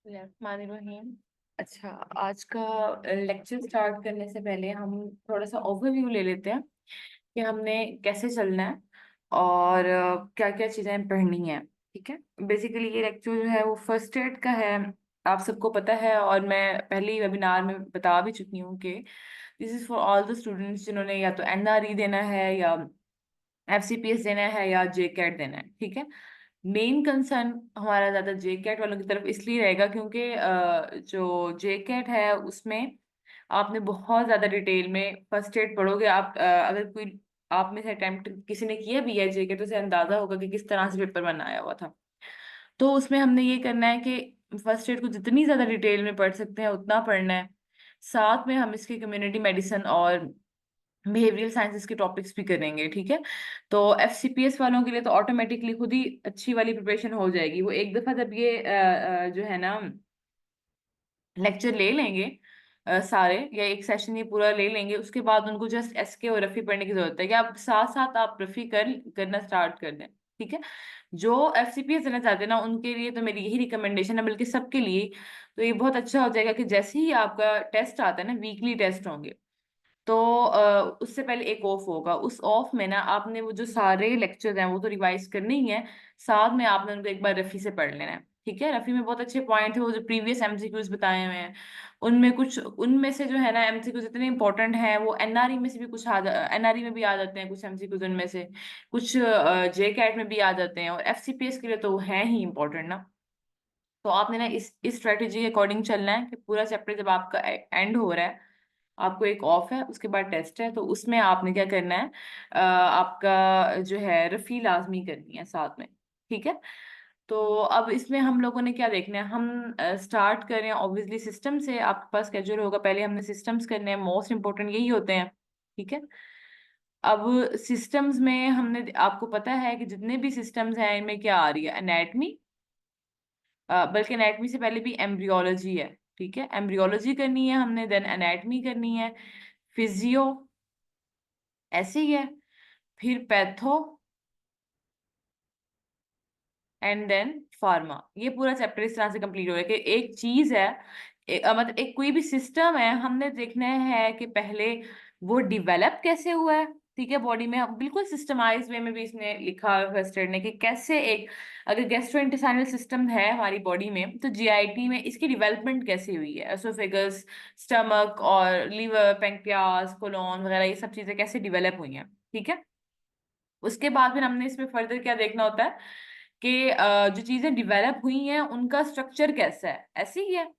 बिस्मिल्लाहिर्रहमानिर्रहीम। अच्छा, आज का लेक्चर स्टार्ट करने से पहले हम थोड़ा सा ओवरव्यू ले लेते हैं कि हमने कैसे चलना है और क्या क्या चीज़ें पढ़नी है। ठीक है, बेसिकली ये लेक्चर जो है वो फर्स्ट एड का है। आप सबको पता है और मैं पहले ही वेबिनार में बता भी चुकी हूँ कि this is for all the students जिन्होंने या तो एनआरई देना है या एफसीपीएस देना है या जे कैट देना है। ठीक है, मेन कंसर्न हमारा ज्यादा जे कैट वालों की तरफ इसलिए रहेगा क्योंकि जो जे कैट है उसमें आपने बहुत ज्यादा डिटेल में फर्स्ट एड पढ़ोगे। आप अगर कोई आप में से अटेम्प्ट किसी ने किया भी है जे कैट तो उसे अंदाजा होगा कि किस तरह से पेपर बनाया हुआ था। तो उसमें हमने ये करना है कि फर्स्ट एड को जितनी ज्यादा डिटेल में पढ़ सकते हैं उतना पढ़ना है। साथ में हम इसकी कम्युनिटी मेडिसिन और बिहेवियरल साइंसेस के टॉपिक्स भी करेंगे। ठीक है, तो एफसीपीएस वालों के लिए तो ऑटोमेटिकली खुद ही अच्छी वाली प्रिपरेशन हो जाएगी। वो एक दफा जब ये जो है ना लेक्चर ले लेंगे सारे या एक सेशन ये पूरा ले लेंगे, उसके बाद उनको जस्ट एसके और रफी पढ़ने की जरूरत है कि आप साथ साथ आप रफी करना स्टार्ट कर दें। ठीक है, जो एफसीपीएस देना चाहते हैं ना उनके लिए तो मेरी यही रिकमेंडेशन है, बल्कि सबके लिए। तो ये बहुत अच्छा हो जाएगा कि जैसे ही आपका टेस्ट आता है ना, वीकली टेस्ट होंगे, तो उससे पहले एक ऑफ होगा। उस ऑफ में ना आपने वो जो सारे लेक्चर हैं वो तो रिवाइज करने ही है, साथ में आपने उनको एक बार रफी से पढ़ लेना है। ठीक है, रफी में बहुत अच्छे पॉइंट है, वो जो प्रीवियस एमसीक्यूज बताए हुए हैं उनमें कुछ, उनमें से जो है ना एमसीक्यूज इतने इंपॉर्टेंट हैं, वो एनआरई में से भी कुछ एनआरई में भी आ जाते हैं कुछ एमसीक्यूज उनमें से, कुछ जे कैट में भी आ जाते हैं, और एफसीपीएस के लिए तो वो है ही इंपॉर्टेंट ना। तो आपने ना इस स्ट्रेटेजी के अकॉर्डिंग चलना है कि पूरा चैप्टर जब आपका एंड हो रहा है, आपको एक ऑफ है उसके बाद टेस्ट है, तो उसमें आपने क्या करना है, आपका जो है रफी लाजमी करनी है साथ में। ठीक है, तो अब इसमें हम लोगों ने क्या देखना है, हम स्टार्ट करें ऑब्वियसली सिस्टम से। आपके पास स्केड्यूल होगा, पहले हमने सिस्टम्स करने हैं, मोस्ट इंपॉर्टेंट यही होते हैं। ठीक है, अब सिस्टम्स में हमने, आपको पता है कि जितने भी सिस्टम्स हैं इनमें क्या आ रही है, एनाटमी, बल्कि एनाटमी से पहले भी एम्ब्रियोलॉजी है। ठीक है, एम्ब्रियोलॉजी करनी है हमने, देन एनाटमी करनी है, फिजियो ऐसे ही है, फिर पैथो, एंड देन फार्मा। ये पूरा चैप्टर इस तरह से कंप्लीट हो गया कि एक चीज है, मतलब एक कोई भी सिस्टम है, हमने देखना है कि पहले वो डिवेलप कैसे हुआ है। ठीक है, बॉडी में बिल्कुल सिस्टमाइज वे में भी इसने लिखा है फर्स्ट एड ने कि कैसे एक, अगर गैस्ट्रोइंटेस्टाइनल सिस्टम है हमारी बॉडी में तो जीआईटी में इसकी डेवलपमेंट कैसे हुई है, एसोफेगस, स्टमक और लीवर, पेंक्रियास, कोलोन वगैरह, ये सब चीजें कैसे डिवेलप हुई हैं। ठीक है, उसके बाद फिर हमने इसमें फर्दर क्या देखना होता है कि जो चीजें डिवेलप हुई हैं उनका स्ट्रक्चर कैसा है। ऐसे ही है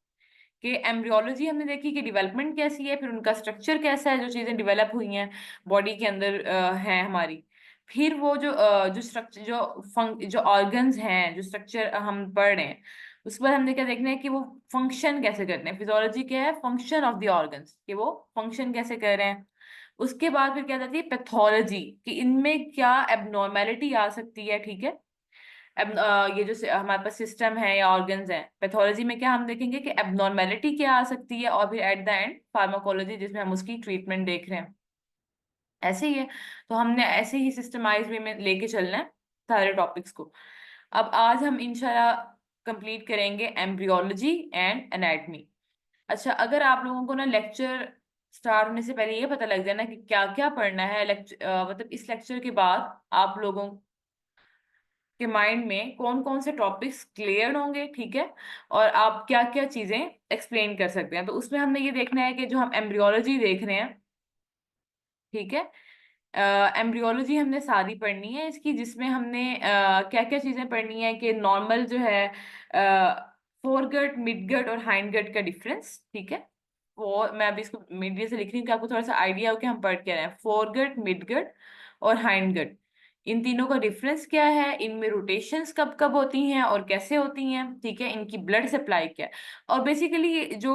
कि एम्ब्रियोलॉजी हमने देखी कि डेवलपमेंट कैसी है, फिर उनका स्ट्रक्चर कैसा है, जो चीजें डेवलप हुई हैं बॉडी के अंदर हैं हमारी। फिर वो जो स्ट्रक्चर, जो ऑर्गन्स हैं, जो स्ट्रक्चर हम पढ़ रहे हैं, उस पर हमने क्या देखना है कि वो फंक्शन कैसे करते हैं। फिजियोलॉजी क्या है, फंक्शन ऑफ द ऑर्गन्स, कि वो फंक्शन कैसे कर रहे हैं। उसके बाद फिर क्या जाती है पैथोलॉजी, कि इनमें क्या एबनॉर्मेलिटी आ सकती है। ठीक है, ये जो हमारे पास सिस्टम है या ऑर्गन्स हैं, पैथोलॉजी में क्या हम देखेंगे कि एबनॉर्मेलिटी क्या आ सकती है, और फिर एट द एंड फार्माकोलॉजी जिसमें हम उसकी ट्रीटमेंट देख रहे हैं। ऐसे ही है, तो हमने ऐसे ही सिस्टमाइज वे में लेके चलना है सारे टॉपिक्स को। अब आज हम इंशाल्लाह कंप्लीट करेंगे एम्ब्रियोलॉजी एंड एनाटमी। अच्छा, अगर आप लोगों को ना लेक्चर स्टार्ट होने से पहले ये पता लग जाए ना कि क्या क्या पढ़ना है, मतलब इस लेक्चर के बाद आप लोगों के माइंड में कौन कौन से टॉपिक्स क्लियर होंगे। ठीक है, और आप क्या क्या चीजें एक्सप्लेन कर सकते हैं, तो उसमें हमने ये देखना है कि जो हम एम्ब्रियोलॉजी देख रहे हैं, ठीक है, एम्ब्रियोलॉजी हमने सारी पढ़नी है इसकी, जिसमें हमने क्या क्या चीजें पढ़नी है कि नॉर्मल जो है फोरगट, मिडगट और हाइंडगट का डिफरेंस। ठीक है, वो मैं अभी इसको मीडिया से लिख रही हूँ कि आपको थोड़ा सा आइडिया हो कि हम पढ़ क्या रहे हैं। फोरगट, मिडगट और हाइंडगट, इन तीनों का डिफरेंस क्या है, इनमें रोटेशंस कब कब होती हैं और कैसे होती हैं। ठीक है, इनकी ब्लड सप्लाई क्या है, और बेसिकली जो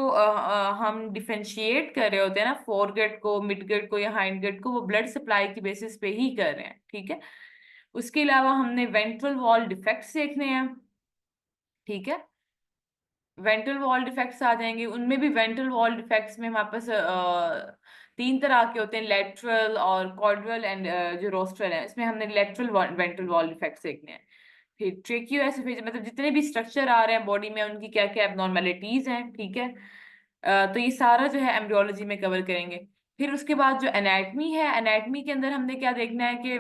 हम डिफरेंशिएट कर रहे होते हैं ना फोरगट को, मिडगट को या हाइंडगट को, वो ब्लड सप्लाई की बेसिस पे ही कर रहे हैं। ठीक है, उसके अलावा हमने वेंट्रल वॉल डिफेक्ट्स देखने हैं। ठीक है, वेंट्रल वॉल डिफेक्ट्स आ जाएंगे, उनमें भी वेंट्रल वॉल डिफेक्ट्स में हमारे पास तीन तरह के होते हैं, लेटरल और कॉर्डल एंड जो रोस्ट्रल है, इसमें हमने लेटरल वेंट्रल वॉल डिफेक्ट्स देखने हैं। फिर ट्रेकियोएसोफेजियल, मतलब जितने भी स्ट्रक्चर आ रहे हैं बॉडी में उनकी क्या क्या एबनॉर्मेलिटीज हैं, ठीक है। तो ये सारा जो है एम्ब्रियोलॉजी में कवर करेंगे। फिर उसके बाद जो एनाटमी है, एनाटमी के अंदर हमने क्या देखना है कि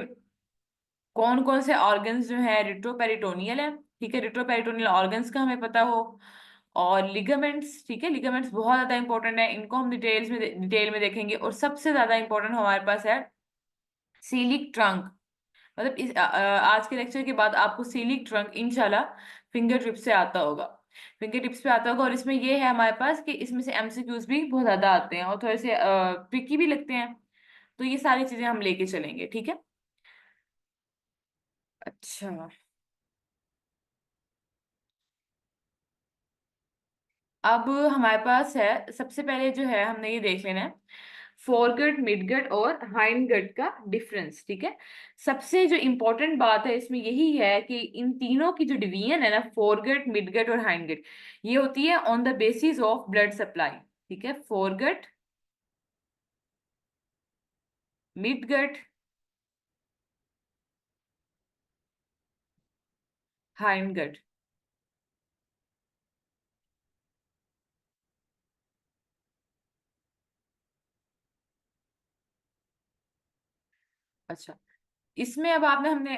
कौन कौन से ऑर्गन्स जो है रिट्रोपेरिटोनियल है, ठीक है, रिट्रोपेरिटोनियल ऑर्गन्स का हमें पता हो। और लिगामेंट्स, ठीक है, लिगामेंट्स बहुत ज्यादा इंपॉर्टेंट है, इनको हम डिटेल में देखेंगे। और सबसे ज्यादा इंपॉर्टेंट हमारे पास है सीलिक ट्रंक। मतलब आज के लेक्चर के बाद आपको सीलिक ट्रंक इंशाल्लाह फिंगर टिप से आता होगा, फिंगर टिप्स पे आता होगा। और इसमें ये है हमारे पास कि इसमें से एमसीक्यूज भी बहुत ज्यादा आते हैं और थोड़े से ट्रिकी भी लगते हैं। तो ये सारी चीजें हम लेके चलेंगे, ठीक है। अच्छा, अब हमारे पास है, सबसे पहले जो है हमने ये देख लेना है फोरगट, मिडगट और हाइंडगट का डिफरेंस, ठीक है। सबसे जो इंपॉर्टेंट बात है इसमें यही है कि इन तीनों की जो डिवीजन है ना, फोरगट, मिडगट और हाइंडगट, ये होती है on the basis of blood supply, ठीक है। Foregut, midgut, hindgut. अच्छा, इसमें अब आपने हमने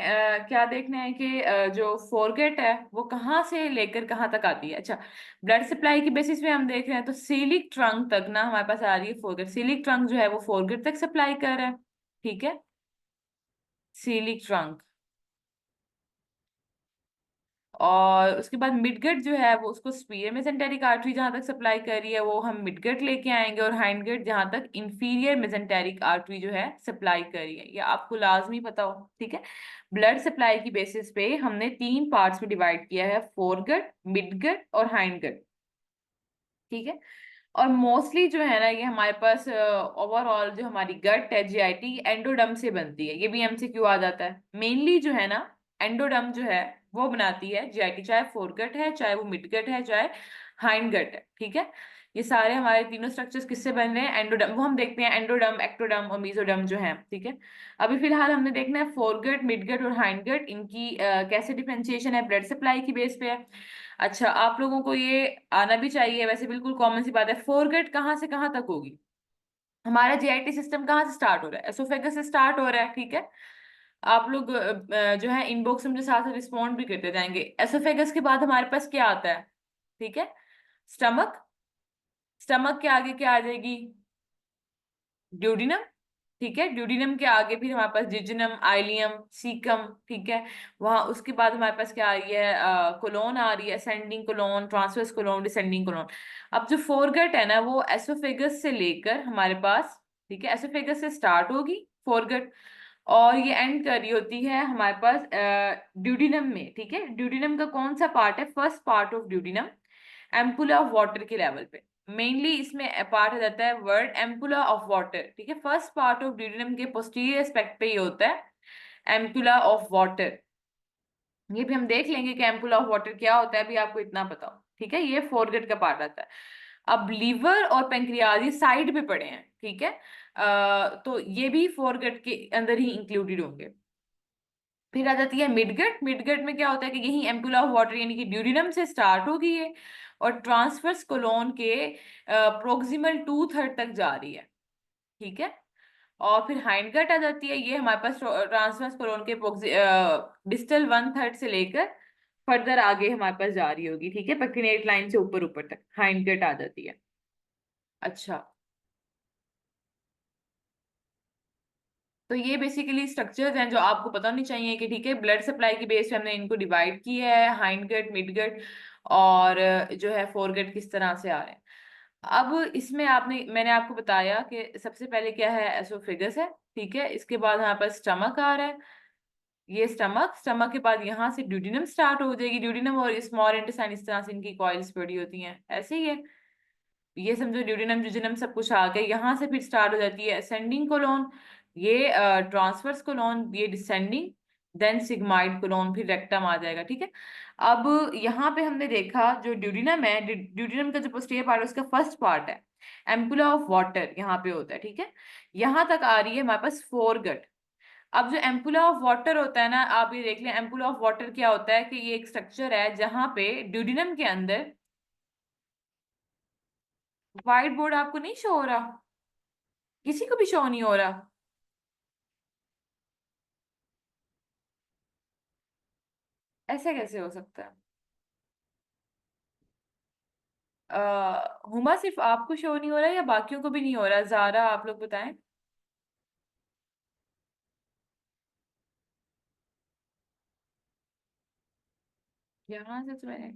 क्या देखना है कि जो फोरगेट है वो कहाँ से लेकर कहाँ तक आती है। अच्छा, ब्लड सप्लाई की बेसिस पे हम देख रहे हैं तो सीलिक ट्रंक तक ना हमारे पास आ रही है फोरगेट। सीलिक ट्रंक जो है वो फोरगेट तक सप्लाई कर रहा है, ठीक है, सीलिक ट्रंक। और उसके बाद मिडगट जो है वो उसको स्पीयर मेसेंटेरिक आर्टरी जहां तक सप्लाई कर रही है वो हम मिडगट लेके आएंगे, और हाइंडगट जहां तक इंफीरियर मेसेंटेरिक आर्टरी जो है सप्लाई कर रही है। ये आपको लाजमी पता हो, ठीक है। ब्लड सप्लाई की बेसिस पे हमने तीन पार्ट्स में डिवाइड किया है, फोरगट, मिडगट और हाइंडगट, ठीक है। और मोस्टली जो है ना ये हमारे पास ओवरऑल जो हमारी गट है जीआईटी एंडोडर्म से बनती है। ये भी एमसीक्यू आ जाता है। मेनली जो है ना एंडोडर्म जो है वो बनाती है जीआईटी, चाहे फोरगट है, चाहे वो मिडगट है, चाहे हाइंडगट है, ठीक है। ये सारे हमारे तीनों स्ट्रक्चर्स किससे बन रहे हैं, एंडोडर्म। वो हम देखते हैं एंडोडर्म, एक्टोडर्म और मीजोडर्म जो है, ठीक है। अभी फिलहाल हमने देखना है फोरगट, मिडगट और हाइंडगट, इनकी कैसे डिफरेंशिएशन है ब्लड सप्लाई की बेस पे है। अच्छा, आप लोगों को ये आना भी चाहिए, वैसे बिल्कुल कॉमन सी बात है। फोरगेट कहाँ से कहाँ तक होगी, हमारा जीआईटी सिस्टम कहाँ से स्टार्ट हो रहा है, एसोफेगस से स्टार्ट हो रहा है, ठीक है। आप लोग जो है इनबॉक्स में मुझे साथ साथ रिस्पॉन्ड भी करते जाएंगे। एसोफेगस के बाद हमारे पास क्या आता है, ठीक है, स्टमक। स्टमक के आगे क्या आ जाएगी, ड्यूडिनम, ठीक है। ड्यूडिनम के आगे फिर हमारे पास जिजनम, आइलियम, सीकम, ठीक है। वहां उसके बाद हमारे पास क्या आ रही है, कोलोन आ रही है, ascending colon, transverse colon, descending colon. अब जो फोरगट है ना वो एसोफेगस से लेकर हमारे पास, ठीक है, एसोफेगस से स्टार्ट होगी फोरगट, और ये एंड कर रही होती है हमारे पास ड्यूडिनम में, ठीक है। ड्यूडिनम का कौन सा पार्ट है, first part of duodenum, ampulla of water के लेवल पे। मेनली इसमें पार्ट आ जाता है वर्ड एम्पुला ऑफ वाटर, ठीक है। फर्स्ट पार्ट ऑफ ड्यूडिनम के पोस्टीरियर एस्पेक्ट पे ये होता है एम्पुला ऑफ वाटर। ये भी हम देख लेंगे कि एम्पुला ऑफ वाटर क्या होता है, अभी आपको इतना पता हो, ठीक है। ये फोरगेट का पार्ट आता है। अब लीवर और पेंक्रियाज ये साइड पे पड़े हैं, ठीक है। तो ये भी फोरगेट के अंदर ही इंक्लूडेड होंगे। फिर आ जाती है मिडगट। मिडगट में क्या होता है कि यही एम्पुला ऑफ वाटर यानी कि ड्यूडिनम से स्टार्ट होगी ये, और ट्रांसवर्स कोलोन के प्रोक्सिमल टू थर्ड तक जा रही है, ठीक है। और फिर हाइंडगट आ जाती है, ये हमारे पास ट्रांसवर्स कोलोन के डिस्टल वन थर्ड से लेकर फर्दर आगे हमारे पास जा रही होगी, ठीक है, पेक्टिनेट लाइन से ऊपर ऊपर तक हाइंडगट आ जाती है। अच्छा, तो ये बेसिकली स्ट्रक्चर्स हैं जो आपको पता होनी चाहिए कि ठीक है, ब्लड सप्लाई की बेस पे हमने इनको डिवाइड किया है, हाइंडगट, मिडगट और जो है फोरगट किस तरह से आ रहे हैं। अब इसमें आपने, मैंने आपको बताया कि सबसे पहले क्या है, एसोफेगस है, ठीक है। इसके बाद हमारे पास स्टमक आ रहा है, ये स्टमक। स्टमक के बाद यहाँ से ड्यूडिनम स्टार्ट हो जाएगी, ड्यूडिनम और स्मॉल इंटेस्टाइन इस तरह से इनकी कॉइल्स पड़ी होती हैं, ऐसे ही है। ये समझो ड्यूडिनम जुजिनम सब कुछ आ गया। यहाँ से फिर स्टार्ट हो जाती है असेंडिंग कोलोन, ये ट्रांसवर्स कोलोन, ये डिसेंडिंग, देन सिग्माइड कोलोन, फिर रेक्टम आ जाएगा, ठीक है। अब यहाँ पे हमने देखा जो ड्यूडिनम है, ड्यूडिनम का जो पोस्टीरियर पार्ट है उसका फर्स्ट पार्ट है एम्पुला ऑफ वाटर, यहाँ पे होता है, ठीक है। यहाँ तक आ रही है हमारे पास फोरगट। अब जो एम्पुला ऑफ वाटर होता है ना, आप ये देख लें, एम्पुला ऑफ वाटर क्या होता है कि ये एक स्ट्रक्चर है जहां पे ड्यूडिनम के अंदर, व्हाइट बोर्ड आपको नहीं शो हो रहा? किसी को भी शो नहीं हो रहा? ऐसे कैसे हो सकता है? हुमा, सिर्फ आपको शो नहीं हो रहा है या बाकियों को भी नहीं हो रहा? ज़ारा, आप लोग बताएं। यहाँ से तो मैंने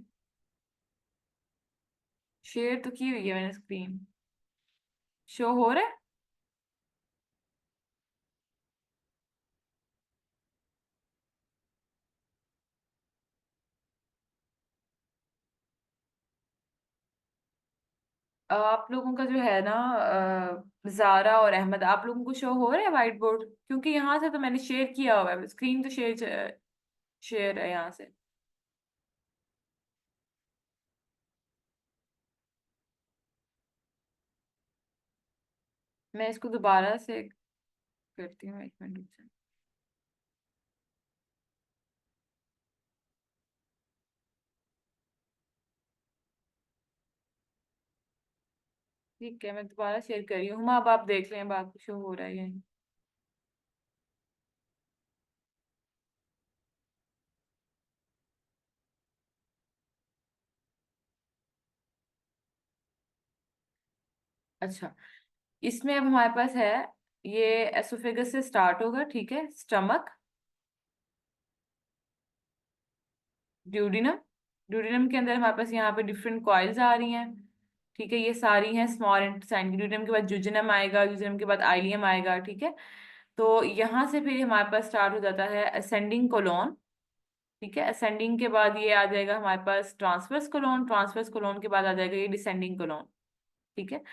शेयर तो की हुई है, मैंने स्क्रीन। शो हो रहा है? आप लोगों का जो है ना, ज़ारा और अहमद, आप लोगों को शो हो रहा है व्हाइट बोर्ड? क्योंकि यहाँ से तो मैंने शेयर किया हुआ है, स्क्रीन तो शेयर शेयर है यहाँ से। मैं इसको दोबारा से करती हूँ, 1 मिनट रुक जाए। ठीक है, मैं दोबारा शेयर कर रही हूँ, अब आप देख लें, अब आपको शो हो रहा है या नहीं। अच्छा, इसमें अब हमारे पास है, ये एसोफेगस से स्टार्ट होगा, ठीक है, स्टमक, ड्यूडिनम, ड्यूडिनम के अंदर हमारे पास यहाँ पे डिफरेंट कॉइल्स आ रही हैं, ठीक है, ये सारी हैं स्मॉल इंटेस्टाइन की। ड्यूडिनम के बाद जुजिनम आएगा, जुजिनम के बाद आइलियम आएगा, ठीक है। तो यहाँ से फिर हमारे पास स्टार्ट हो जाता है असेंडिंग कोलोन, ठीक है। असेंडिंग के बाद ये आ जाएगा हमारे पास ट्रांसवर्स कोलोन, ट्रांसवर्स कोलोन के बाद आ जाएगा ये डिसेंडिंग कोलोन, ठीक है।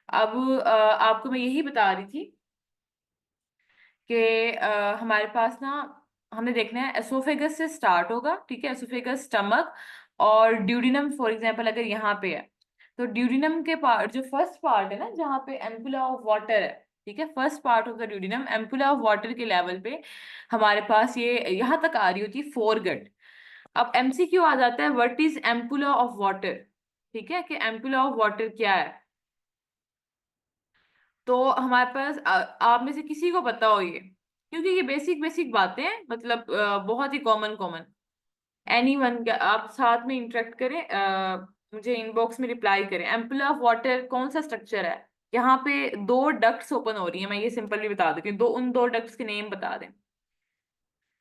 अब आपको मैं यही बता रही थी कि हमारे पास ना, हमने देखना है एसोफेगस से स्टार्ट होगा, ठीक है, एसोफेगस, स्टमक और ड्यूडिनम, फॉर एग्जांपल अगर यहाँ पे है, तो ड्यूडिनम के पार्ट, जो फर्स्ट पार्ट है ना जहाँ पे एम्पुला ऑफ वाटर है, ठीक है, first part of the duodenum, ampulla of water के लेवल पे हमारे पास ये यहाँ तक आ रही होती है फोरगट। अब एमसीक्यू आ जाता है, what is ampulla of water, ठीक है, कि एम्पुला ऑफ वाटर क्या है। तो हमारे पास आप में से किसी को पता हो ये, क्योंकि ये बेसिक बेसिक बातें हैं, मतलब बहुत ही कॉमन कॉमन। एनी वन, आप साथ में इंटरेक्ट करें, मुझे इनबॉक्स में रिप्लाई करें। एम्पल ऑफ वाटर कौन सा स्ट्रक्चर है? यहाँ पे दो डक्ट्स ओपन हो रही है, मैं ये सिंपली बता देती हूँ, उन दो डक्ट्स के नेम बता दें।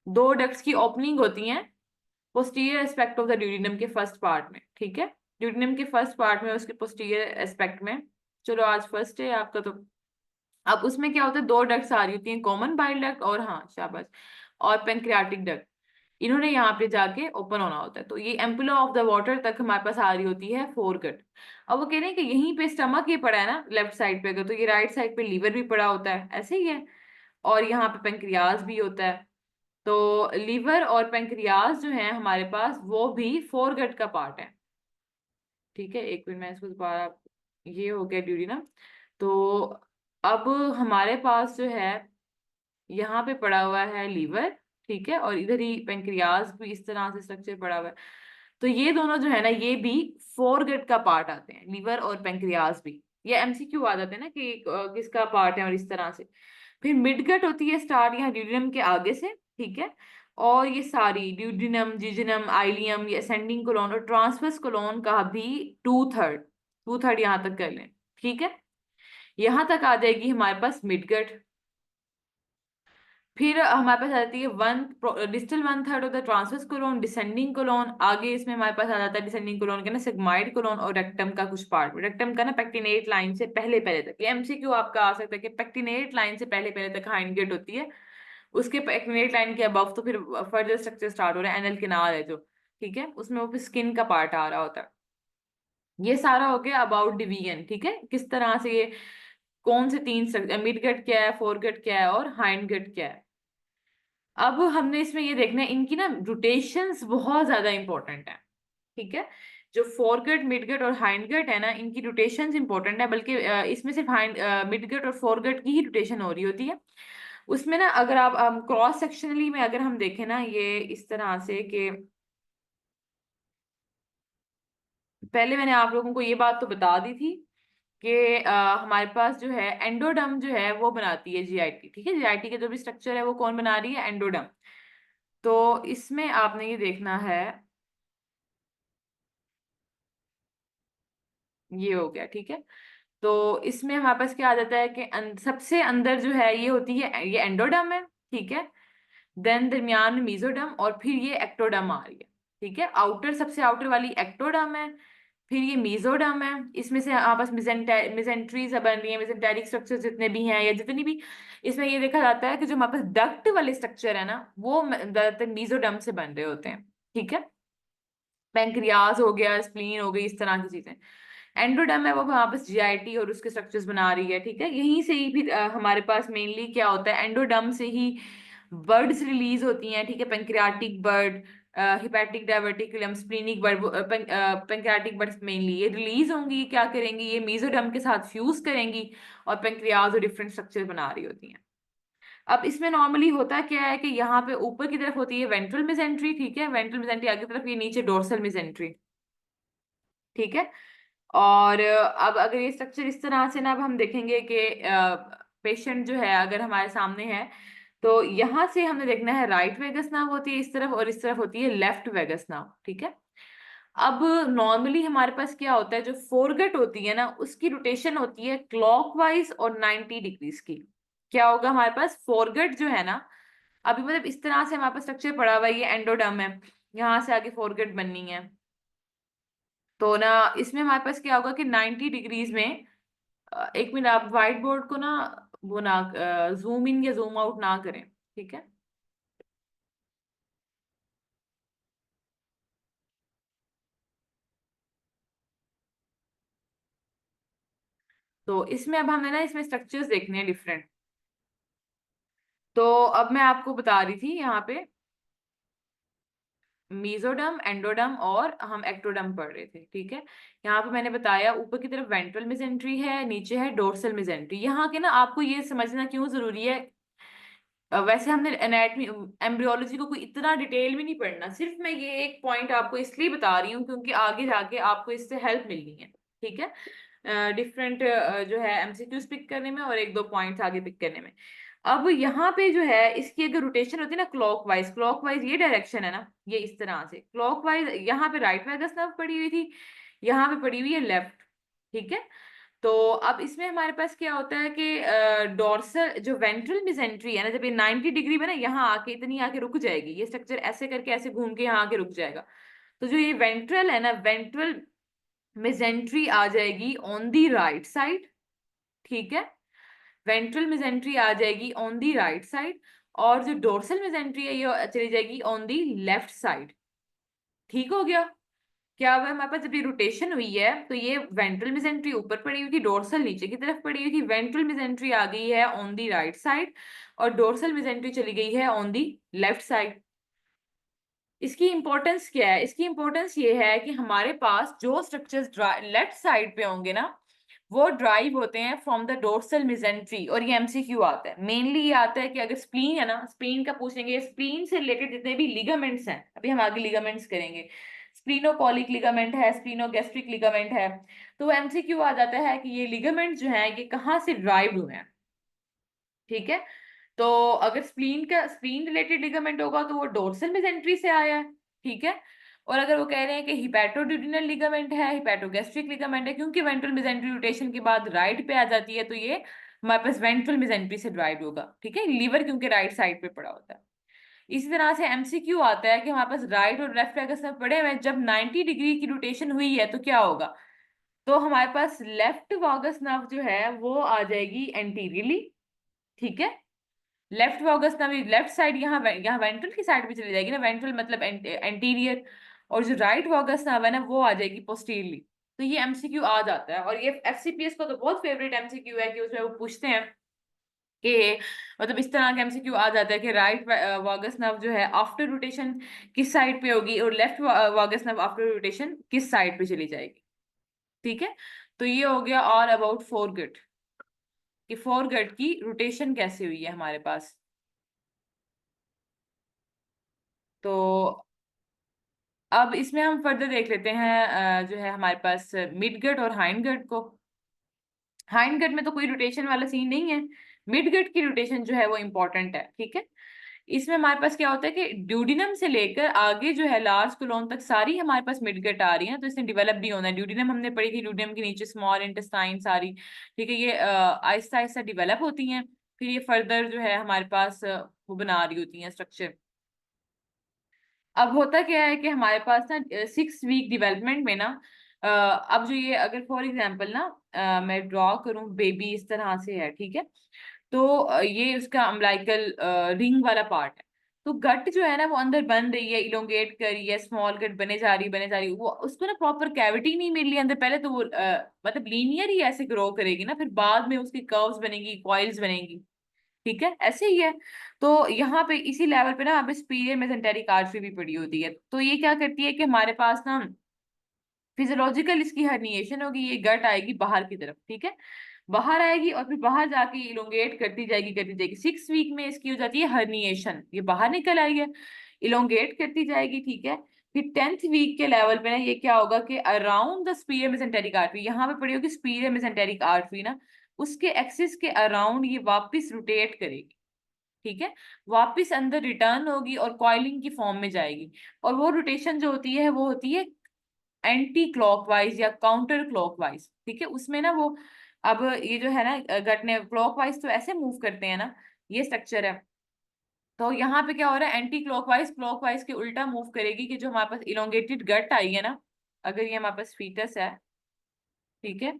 दो डक्ट्स की ओपनिंग होती हैं posterior aspect of the duodenum के फर्स्ट पार्ट में, ठीक है, ड्यूडिनम के फर्स्ट पार्ट में, उसके पोस्टीरियर एस्पेक्ट में। चलो आज फर्स्ट है आपका, तो अब उसमें क्या होता है, दो डक्ट्स आ रही होती हैं, कॉमन बाइल डक्ट और, हाँ शाबाश, और पेंक्रियाटिक डक्ट। इन्होंने यहाँ पे जाके ओपन होना होता है, तो ये एम्पुला ऑफ द वाटर तक हमारे पास आ रही होती है फोरगट। अब वो कह रहे हैं कि यहीं पे स्टमक ये पड़ा है ना लेफ्ट साइड पे, अगर तो ये राइट साइड पे लीवर भी पड़ा होता है, ऐसे ही है, और यहाँ पे पेंक्रियाज भी होता है। तो लीवर और पेंक्रियाज जो है हमारे पास, वो भी फोरगट का पार्ट है, ठीक है। एक मिनट, मैं इसको दोबारा, ये हो गया ड्यूडी ना। तो अब हमारे पास जो है, यहाँ पे पड़ा हुआ है लीवर, ठीक है, और इधर ही पेंक्रियाज भी इस तरह से स्ट्रक्चर पड़ा हुआ है। तो ये दोनों जो है ना, ये भी फोरगट का पार्ट आते हैं, लीवर और पेंक्रियाज भी। ये एमसीक्यू आ जाते हैं ना कि किसका पार्ट है, और इस तरह से। फिर मिडगट होती है स्टार्ट यहाँ ड्यूडिनम के आगे से, ठीक है, और ये सारी ड्यूडिनम, जिजिनम, आइलियम, ये असेंडिंग कोलोन और ट्रांसवर्स कोलोन का भी 2/3, 2/3 यहाँ तक कर लें, ठीक है। यहाँ तक आ जाएगी हमारे पास मिडगट। फिर हमारे पास आ जाती है one, distal 1/3 of the transverse colon, descending colon. आगे इसमें हमारे पास आ जाता है डिसेंडिंग कोलोन के ना सिग्माइड कोलोन और रेक्टम का कुछ पार्ट, रेक्टम का ना पेक्टिनेट लाइन से पहले पहले तक। ये एमसीक्यू आपका आ सकता है कि पेक्टिनेट लाइन से पहले पहले तक हाइंडगेट होती है, उसके पेक्टिनेट लाइन के अबव तो फिर फर्दर स्ट्रक्चर स्टार्ट हो रहा है, एनल किनार है जो, ठीक है, उसमें वो फिर स्किन का पार्ट आ रहा होता है। ये सारा हो गया अबाउट डिवीजन, ठीक है, किस तरह से ये कौन से तीन स्ट्रक्चर, मिड गट क्या है, फोर गट क्या है और हाइंड गट क्या है। अब हमने इसमें ये देखना है, इनकी ना रोटेशंस बहुत ज्यादा इंपॉर्टेंट है, ठीक है। जो फोरगट, मिडगट और हाइंडगट है ना, इनकी रोटेशंस इंपॉर्टेंट है, बल्कि इसमें सिर्फ हाइंड, मिडगट और फोरगट की ही रोटेशन हो रही होती है। उसमें ना अगर आप क्रॉस सेक्शनली में अगर हम देखें ना, ये इस तरह से कि पहले मैंने आप लोगों को ये बात तो बता दी थी कि हमारे पास जो है एंडोडर्म जो है वो बनाती है जीआईटी, ठीक है। जीआईटी के जो भी स्ट्रक्चर है वो कौन बना रही है, एंडोडर्म। तो इसमें आपने ये देखना है, ये हो गया, ठीक है। तो इसमें हमारे पास क्या आ जाता है कि सबसे अंदर जो है ये होती है, ये एंडोडर्म है, ठीक है। देन दरमियान में मीजोडर्म, और फिर ये एक्टोडर्म आ रही है, ठीक है। आउटर, सबसे आउटर वाली एक्टोडर्म है, फिर ये मीजोडर्म है। इसमें से आपस मिजेंट्रीज बन रही है, मिजेंटेरिक स्ट्रक्चर जितने भी हैं या जितनी भी, इसमें ये देखा जाता है कि जो हमारे पास डक्ट वाले स्ट्रक्चर है ना, वो ज्यादातर मीजोडर्म से बन रहे होते हैं, ठीक है। पेंक्रियाज हो गया, स्प्लीन हो गई, इस तरह की चीजें। एंडोडर्म है वो वापस जीआईटी और उसके स्ट्रक्चर्स बना रही है, ठीक है। यहीं से ही फिर हमारे पास मेनली क्या होता है, एंडोडर्म से ही बर्ड्स रिलीज होती हैं, ठीक है। Pancreatic bird, hepatic diverticulum, splenic bird, pancreatic birds mainly ये रिलीज होंगी, ये क्या करेंगी, ये मीजोडर्म के साथ फ्यूज करेंगी और पेंक्रियाज और डिफरेंट स्ट्रक्चर बना रही होती हैं। अब इसमें नॉर्मली होता क्या है कि यहाँ पे ऊपर की तरफ होती है वेंट्रल मिजेंट्री, ठीक है। वेंट्रल मिजेंट्री आगे की तरफ, ये नीचे डोर्सल मिजेंट्री, ठीक है। और अब अगर ये स्ट्रक्चर इस तरह से ना, अब हम देखेंगे कि पेशेंट जो है अगर हमारे सामने है, तो यहाँ से हमने देखना है राइट वेगस नर्व होती है इस तरफ, और इस तरफ होती है लेफ्ट वेगस नर्व, ठीक है। अब नॉर्मली हमारे पास क्या होता है, जो फोरगट होती है ना, उसकी रोटेशन होती है क्लॉकवाइज और 90 डिग्रीज की। क्या होगा हमारे पास, फोरगट जो है ना, अभी मतलब इस तरह से हमारे पास स्ट्रक्चर पड़ा हुआ है, ये एंडोडर्म है, यहाँ से आगे फोरगट बननी है। तो ना इसमें हमारे पास क्या होगा कि 90 डिग्रीज में, एक मिनट, आप व्हाइट बोर्ड को ना वो ना जूम इन या जूम आउट ना करें, ठीक है। तो इसमें अब हमें ना इसमें स्ट्रक्चर्स देखने हैं डिफरेंट। तो अब मैं आपको बता रही थी यहाँ पे मीजोडम, एंडोडम और हम एक्टोडम पढ़ रहे थे, ठीक है। यहाँ पे मैंने बताया ऊपर की तरफ वेंट्रल मिजेंट्री है, नीचे है डोर्सल मिजेंट्री। यहाँ के ना आपको ये समझना क्यों जरूरी है, वैसे हमने एनाटमी एम्ब्रियोलॉजी को कोई इतना डिटेल में नहीं पढ़ना, सिर्फ मैं ये एक पॉइंट आपको इसलिए बता रही हूँ क्योंकि आगे जाके आपको इससे हेल्प मिलनी है, ठीक है। डिफरेंट जो है एमसीक्यूज पिक करने में और एक दो पॉइंट्स आगे पिक करने में। अब यहाँ पे जो है इसकी अगर रोटेशन होती है ना क्लॉकवाइज, क्लॉकवाइज ये डायरेक्शन है ना, ये इस तरह से क्लॉकवाइज, यहाँ पे राइट वैगस नर्व पड़ी हुई थी, यहाँ पे पड़ी हुई है लेफ्ट, ठीक है। तो अब इसमें हमारे पास क्या होता है कि डोर्सल जो वेंट्रल मिजेंट्री है ना, जब ये 90 डिग्री में ना यहाँ आके इतनी आके रुक जाएगी, ये स्ट्रक्चर ऐसे करके ऐसे घूम के यहाँ आके रुक जाएगा। तो जो ये वेंट्रल है ना, वेंट्रल मिजेंट्री आ जाएगी ऑन दी राइट साइड, ठीक है। वेंट्रल मिजेंट्री आ जाएगी ऑन दी राइट साइड, और जो डोर्सल मिजेंट्री है ये चली जाएगी ऑन दी लेफ्ट साइड, ठीक हो गया। क्या हुआ हमारे पास, जब ये रोटेशन हुई है तो ये वेंट्रल मिजेंट्री ऊपर पड़ी हुई थी, डोर्सल नीचे की तरफ पड़ी हुई थी, वेंट्रल मिजेंट्री आ गई है ऑन दी राइट साइड और डोर्सल मिजेंट्री चली गई है ऑन दी लेफ्ट साइड। इसकी इंपॉर्टेंस क्या है, इसकी इंपॉर्टेंस ये है कि हमारे पास जो स्ट्रक्चर्स लेफ्ट साइड पे होंगे ना, वो ड्राइव होते हैं फ्रॉम द डोर्सल मिजेंट्री। और ये एमसीक्यू आता है, मेनली ये आता है कि अगर स्प्लीन है ना, स्प्लीन का पूछेंगे, स्प्लीन से रिलेटेड जितने भी लिगामेंट्स हैं, अभी हम आगे लिगामेंट्स करेंगे, स्प्लीनोकोलिक लिगामेंट है, स्प्लीनोगैस्ट्रिक लिगामेंट है, तो एमसीक्यू आ जाता है कि ये लिगामेंट जो है ये कहाँ से ड्राइव हुए हैं, ठीक है। तो अगर स्प्लीन रिलेटेड लिगामेंट होगा तो वो डोर्सल मेसेंट्री से आया है, ठीक है। और अगर वो कह रहे हैं कि हिपैटोड्यूडिनल लिगामेंट है, हिपैटोगैस्ट्रिक लिगामेंट है, क्योंकि वेंट्रल मेसेंट्री रोटेशन के बाद राइट पे आ जाती है, तो ये हमारे पास वेंट्रल मेसेंट्री से ड्राइव होगा, ठीक है। लीवर क्योंकि राइट साइड पे पड़ा होता है। इसी तरह से एमसीक्यू आता है कि हमारे पास राइट और लेफ्ट वैगस में पड़े हुए हैं, जब 90 डिग्री की रोटेशन हुई है तो क्या होगा, तो हमारे पास लेफ्ट वागस नर्व जो है वो आ जाएगी एंटीरियरली, ठीक है। लेफ्ट वागस नर्व लेफ्ट साइड, यहाँ वेंट्रल की साइड पे चली जाएगी ना, वेंट्रल मतलब एंटीरियर, और जो राइट वागस नर्व है ना वो आ जाएगी पोस्टीरियरली। तो ये एमसीक्यू आ जाता है, और ये एफसीपीएस का तो बहुत फेवरेट एमसीक्यू है कि उसमें वो पूछते हैं कि मतलब इस तरह का एमसीक्यू आ जाता है कि राइट वागस नर्व जो है आफ्टर रोटेशन किस साइड पे होगी, और लेफ्ट वागस नर्व आफ्टर रोटेशन किस साइड पे चली जाएगी, ठीक है। तो ये हो गया ऑल अबाउट फोरगट, कि फोरगट की रोटेशन कैसे हुई है हमारे पास। तो अब इसमें हम फर्दर देख लेते हैं जो है हमारे पास मिड गट और हाइंड गट को। हाइंड गट में तो कोई रोटेशन वाला सीन नहीं है, मिड गट की रोटेशन जो है वो इंपॉर्टेंट है, ठीक है। इसमें हमारे पास क्या होता है कि ड्यूडिनम से लेकर आगे जो है लार्ज कोलोन तक सारी हमारे पास मिड गट आ रही हैं, तो इसने डेवलप नहीं होना है। ड्यूडिनम हमने पढ़ी थी, ड्यूडिनम के नीचे स्मॉल इंटेस्टाइन सारी, ठीक है, ये आहिस्ता आहिस्ता डेवलप होती हैं, फिर ये फर्दर जो है हमारे पास वो बना रही होती हैं स्ट्रक्चर। अब होता क्या है कि हमारे पास ना 6 वीक डेवलपमेंट में ना अब जो ये अगर फॉर एग्जांपल ना मैं ड्रॉ करूं, बेबी इस तरह से है, ठीक है, तो ये उसका अम्बिलिकल रिंग वाला पार्ट है। तो गट जो है ना वो अंदर बन रही है, इलोंगेट कर रही है, स्मॉल गट बने जा रही है, वो उसको ना प्रॉपर कैविटी नहीं मिल रही है अंदर। पहले तो वो मतलब लीनियर ही ऐसे ग्रो करेगी ना, फिर बाद में उसकी कर्व्स बनेगी, कॉइल्स बनेगी, ठीक है, ऐसे ही है। तो यहाँ पे इसी लेवल पे ना हमें स्पीरियर मेसेंटेरिक आर्टरी भी पड़ी होती है। तो ये क्या करती है कि हमारे पास ना फिजियोलॉजिकल इसकी हर्निएशन होगी, ये गट आएगी बाहर की तरफ, ठीक है, बाहर आएगी और फिर बाहर जाके इलोंगेट करती जाएगी। 6 वीक में इसकी हो जाती है हर्निएशन, ये बाहर निकल आई है, इलोंगेट करती जाएगी, ठीक है। फिर 10th वीक के लेवल पे ना ये क्या होगा कि around the superior mesenteric artery, यहाँ पे पड़ी होगी स्पीरियर मेसेंटेरिक आर्टरी ना, उसके एक्सिस के अराउंड ये वापस रोटेट करेगी, ठीक है, वापस अंदर रिटर्न होगी और कॉइलिंग की फॉर्म में जाएगी। और वो रोटेशन जो होती है वो होती है एंटी क्लॉकवाइज या काउंटर क्लॉकवाइज, ठीक है, उसमें ना वो अब ये जो है ना गट ने क्लॉकवाइज तो ऐसे मूव करते हैं ना, ये स्ट्रक्चर है। तो यहाँ पे क्या हो रहा है, एंटी क्लॉकवाइज क्लॉकवाइज के उल्टा मूव करेगी कि जो हमारे पास इलोंगेटेड गट आई है ना, अगर ये हमारे पास फीटस है, ठीक है,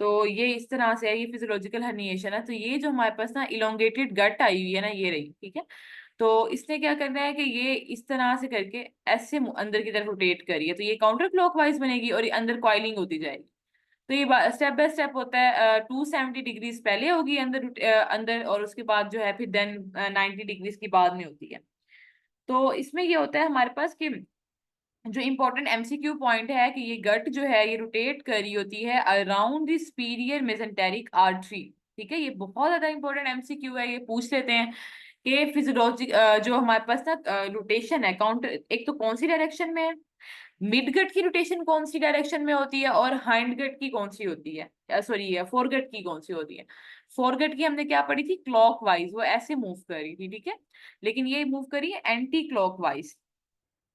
तो ये इस तरह से है, ये फिजियोलॉजिकल हर्निएशन है, तो ये जो हमारे पास ना इलोंगेटेड गट आई हुई है ना, ये रही, ठीक है। तो इसने क्या करना है कि ये इस तरह से करके ऐसे अंदर की तरफ रोटेट करिए, तो ये काउंटर क्लॉकवाइज बनेगी और ये अंदर कॉइलिंग होती जाएगी। तो ये स्टेप बाय स्टेप होता है, 270 डिग्रीज पहले होगी अंदर अंदर, और उसके बाद जो है फिर देन 90 डिग्रीज की बाद में होती है। तो इसमें ये होता है हमारे पास कि जो इंपॉर्टेंट एमसीक्यू पॉइंट है कि ये गट जो है ये रोटेट कर रही होती है around the superior mesenteric artery, ठीक है, ये बहुत ज्यादा इंपॉर्टेंट एमसीक्यू है, ये पूछ लेते हैं कि फिजियोलॉजी जो हमारे पास ना रोटेशन है काउंटर, एक तो कौन सी डायरेक्शन में है, मिड गट की रोटेशन कौन सी डायरेक्शन में होती है, और हाइंड गट की कौन सी होती है, सॉरी फोर गट की कौन सी होती है। फोर गट की हमने क्या पढ़ी थी, क्लॉकवाइज, वो ऐसे मूव कर रही थी, ठीक है, लेकिन ये मूव करी है एंटी क्लॉकवाइज।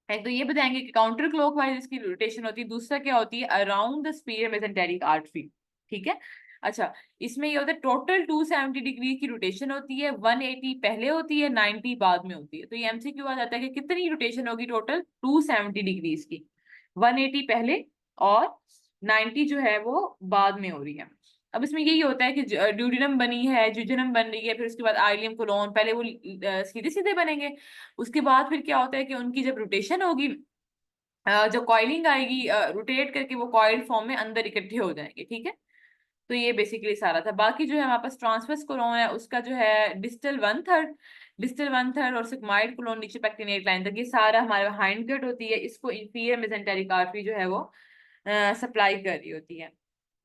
एक तो ये बताएंगे कि काउंटर क्लॉकवाइज इसकी रोटेशन होती है, दूसरा क्या होती है around the superior mesenteric artery, ठीक है। अच्छा, इसमें ये होता है टोटल 270 डिग्री की रोटेशन होती है, 180 पहले होती है, 90 बाद में होती है। तो ये एमसीक्यू आ जाता है कि कितनी रोटेशन होगी टोटल 270 डिग्रीज की, 180 पहले और 90 जो है वो बाद में हो रही है। अब इसमें यही होता है कि ड्यूडिनम बनी है, जुजनम बन रही है, फिर उसके बाद आइलियम कोलोन, पहले वो सीधे सीधे बनेंगे, उसके बाद फिर क्या होता है कि उनकी जब रोटेशन होगी, जो कॉइलिंग आएगी, रोटेट करके वो कॉइल फॉर्म में अंदर इकट्ठे हो जाएंगे, ठीक है। तो ये बेसिकली सारा था। बाकी जो है हमारे पास ट्रांसवर्स कोलोन है, उसका जो है डिस्टल 1/3 और सिग्माइड कोलोन नीचे पेक्टिनेट लाइन तक, ये सारा हमारे हाइंड गट होती है, इसको इंफीरियर मेसेंटेरिक आर्टरी जो है वो सप्लाई कर रही होती है,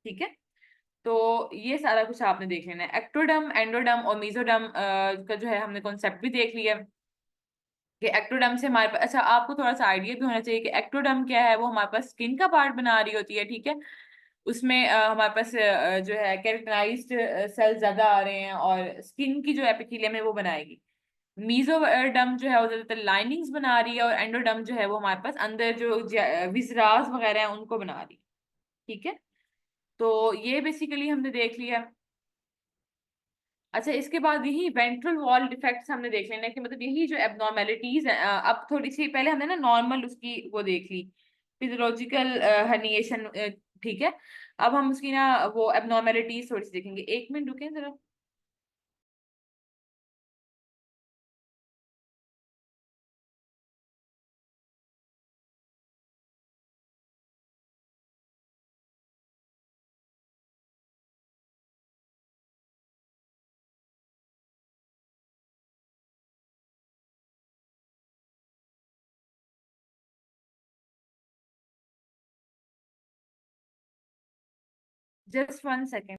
ठीक है। तो ये सारा कुछ आपने देख लेना है। एक्टोडर्म, एंडोडर्म और मेसोडर्म का जो है हमने कॉन्सेप्ट भी देख लिया कि एक्टोडर्म से हमारे पास, अच्छा आपको थोड़ा सा आइडिया भी होना चाहिए कि एक्टोडर्म क्या है, वो हमारे पास स्किन का पार्ट बना रही होती है, ठीक है। उसमें हमारे पास जो है कैरेक्टराइज्ड सेल्स ज्यादा आ रहे हैं और स्किन की जो एपिथेलियम है वो बनाएगी। मीजोडर्म जो है वो ज्यादातर लाइनिंग्स बना रही है, और एंडोडर्म जो है वो हमारे पास अंदर जो विजरास वगैरह है उनको बना रही है, ठीक है। तो ये बेसिकली हमने देख लिया। अच्छा, इसके बाद यही वेंट्रल वॉल डिफेक्ट्स हमने देख लेना है कि मतलब यही जो एबनॉर्मेलिटीज है, अब थोड़ी सी पहले हमने ना नॉर्मल उसकी वो देख ली, फिजियोलॉजिकल हर्निएशन, ठीक है। अब हम उसकी ना वो एबनॉर्मेलिटीज थोड़ी सी देखेंगे, 1 मिनट रुकें जरा। Just 1 second.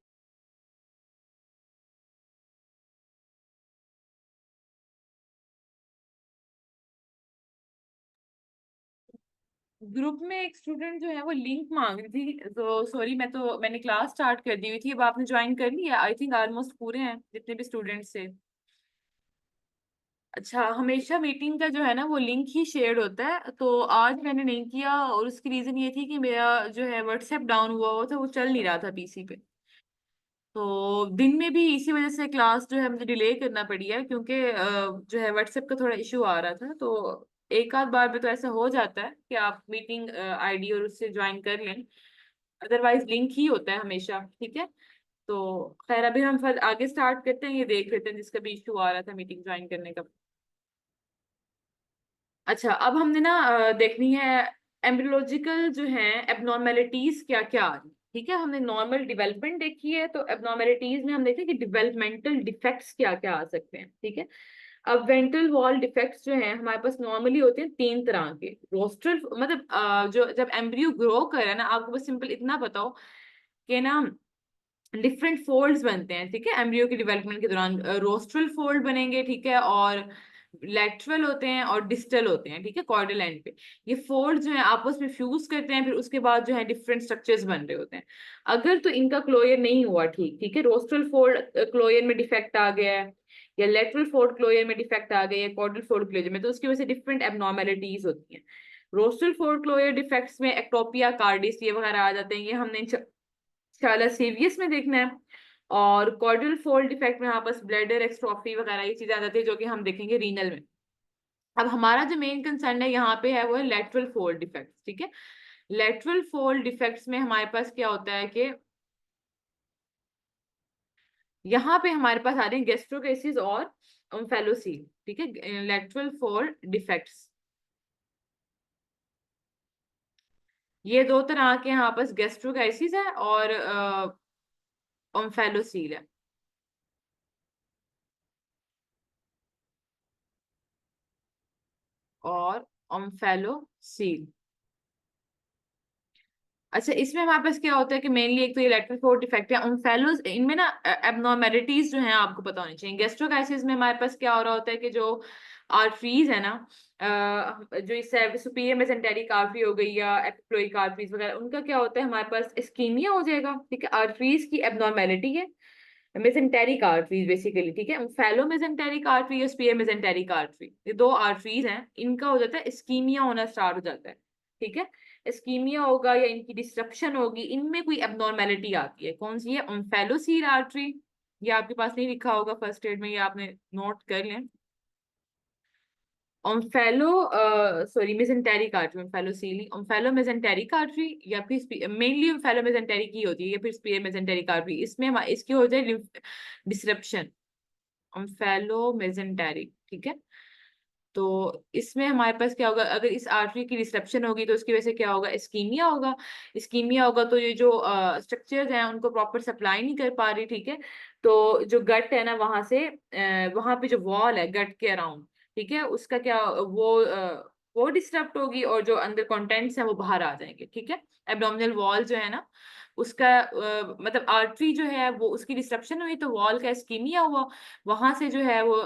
ग्रुप में एक स्टूडेंट जो है वो लिंक मांग रही थी, तो सॉरी, मैंने क्लास स्टार्ट कर दी हुई थी। अब आपने ज्वाइन कर लिया? आई थिंक ऑलमोस्ट पूरे हैं जितने भी स्टूडेंट्स थे। अच्छा, हमेशा मीटिंग का जो है ना वो लिंक ही शेयर होता है, तो आज मैंने नहीं किया, और उसकी रीजन ये थी कि मेरा जो है व्हाट्सएप डाउन हुआ हुआ था, वो चल नहीं रहा था पीसी पे। तो दिन में भी इसी वजह से क्लास जो है मुझे डिले करना पड़ी है, क्योंकि जो है व्हाट्सएप का थोड़ा इशू आ रहा था। तो एक आध बार में तो ऐसा हो जाता है कि आप मीटिंग आईडी और उससे ज्वाइन कर लें, अदरवाइज लिंक ही होता है हमेशा। ठीक है, तो खैर अभी हम फिर आगे स्टार्ट करते हैं, ये देख लेते हैं जिसका भी इशू आ रहा था मीटिंग ज्वाइन करने का। अच्छा, अब हमने ना देखनी है एम्ब्रियोलॉजिकल जो है एबनॉर्मेलिटीज क्या क्या आ रही। ठीक है, हमने नॉर्मल डेवलपमेंट देखी है, तो एबनॉर्मेलिटीज में हम देखते हैं कि डेवलपमेंटल डिफेक्ट्स क्या क्या आ सकते हैं। ठीक है, अब वेंट्रल वॉल डिफेक्ट्स जो हैं हमारे पास नॉर्मली होते हैं तीन तरह के। रोस्ट्रल मतलब जो जब एम्ब्रियो ग्रो करे ना, आपको बस सिंपल इतना बताओ कि ना डिफरेंट फोल्ड्स बनते हैं। ठीक है, एम्ब्रियो के डेवलपमेंट के दौरान रोस्ट्रल फोल्ड बनेंगे। ठीक है, और लेटरल होते हैं और डिस्टल होते हैं। ठीक है, कॉर्डल एंड पे ये फोल्ड जो है आपस में फ्यूज करते हैं, फिर उसके बाद जो है डिफरेंट स्ट्रक्चर्स बन रहे होते हैं। अगर तो इनका क्लोजर नहीं हुआ ठीक, ठीक है, रोस्ट्रल फोल्ड क्लोजर में डिफेक्ट आ गया है, या लेटरल फोल्ड क्लोजर में डिफेक्ट आ गया है, कॉर्डल फोल्ड क्लोजर में, तो उसकी वजह से डिफरेंट एबनॉर्मेलिटीज होती हैं। रोस्ट्रल फोल्ड क्लोजर डिफेक्ट्स में एक्टोपिया, कार्डिस ये वगैरह आ जाते हैं, ये हमने इंशाल्लाह सीवीएस में देखना है। और कॉर्डल फोल्ड डिफेक्ट में यहाँ पर ब्लैडर एक्स्ट्रॉफी वगैरह ये चीजें आ जाती है, जो कि हम देखेंगे रीनल में। अब हमारा जो मेन कंसर्न है यहाँ पे है वो है लेटरल फोल्ड डिफेक्ट। ठीक है, लेटरल फोल्ड डिफेक्ट्स में हमारे पास क्या होता है कि यहाँ पे हमारे पास आ रहे हैं गैस्ट्रोकेसिस और ओम्फेलोसील। ठीक है, लेटरल फोल्ड डिफेक्ट्स ये दो तरह के यहाँ पास गैस्ट्रोकेसिस है और ओम्फेलोसील है। और ओम्फेलोसील। अच्छा, इसमें हमारे पास क्या होता है कि मेनली एक तो ये लेटरल फोर्थ डिफेक्ट है ओम्फेलोस, इनमें ना एबनॉर्मेलिटीज जो हैं आपको पता होनी चाहिए। गैस्ट्रोकाइसिस में हमारे पास क्या हो रहा होता है कि जो आर्टरीज है ना, जो इससे सुपीरियर मेसेंटेरिक आर्टरी हो गई या एपिक्लोइक आर्टरीज वगैरह, उनका क्या होता है हमारे पास इस्कीमिया हो जाएगा। ठीक है, आर्टरीज की एबनॉर्मेलिटी है मेसेंटेरिक आर्टरीज बेसिकली। ठीक है, फैलो मेसेंटेरिक आर्टरी या स्पीयर मेसेंटेरिक आर्टरी, ये दो आर्टरीज हैं, इनका हो जाता है इस्कीमिया होना स्टार्ट हो जाता है। ठीक है, इस्कीमिया होगा या इनकी डिस्ट्रक्शन होगी, इनमें कोई एबनॉर्मेलिटी आती है। कौन सी है? ओम्फेलोसील आर्टरी। ये आपके पास नहीं लिखा होगा फर्स्ट एड में, ये आपने नोट कर लें। Omphalo sorry mesenteric artery, omphalocele, omphalo mesenteric artery, या फिर मेनली ओम्फेलो मेसेंटेरिक ही होती है, या फिर स्पीयर मेसेंटेरिक आर्टरी। इसमें इसकी हो जाए डिसरप्शन, ओम्फेलो मेसेंटेरिक। ठीक है, तो इसमें हमारे पास क्या होगा, अगर इस आर्टरी की डिस्ट्रप्शन होगी तो उसकी वजह से क्या होगा, इस्कीमिया होगा। इस्कीमिया होगा तो ये जो स्ट्रक्चर्स हैं उनको प्रॉपर सप्लाई नहीं कर पा रही। ठीक है, तो जो गट है ना, वहां से वहां पे जो वॉल है गट के अराउंड, ठीक है, उसका क्या वो डिस्टर्ब होगी, और जो अंदर कंटेंट्स हैं वो बाहर आ जाएंगे। ठीक है, एब्डोमिनल वॉल जो है ना उसका मतलब आर्टरी जो है वो उसकी डिस्ट्रप्शन हुई, तो वॉल का इस्कीमिया हुआ, वहां से जो है वो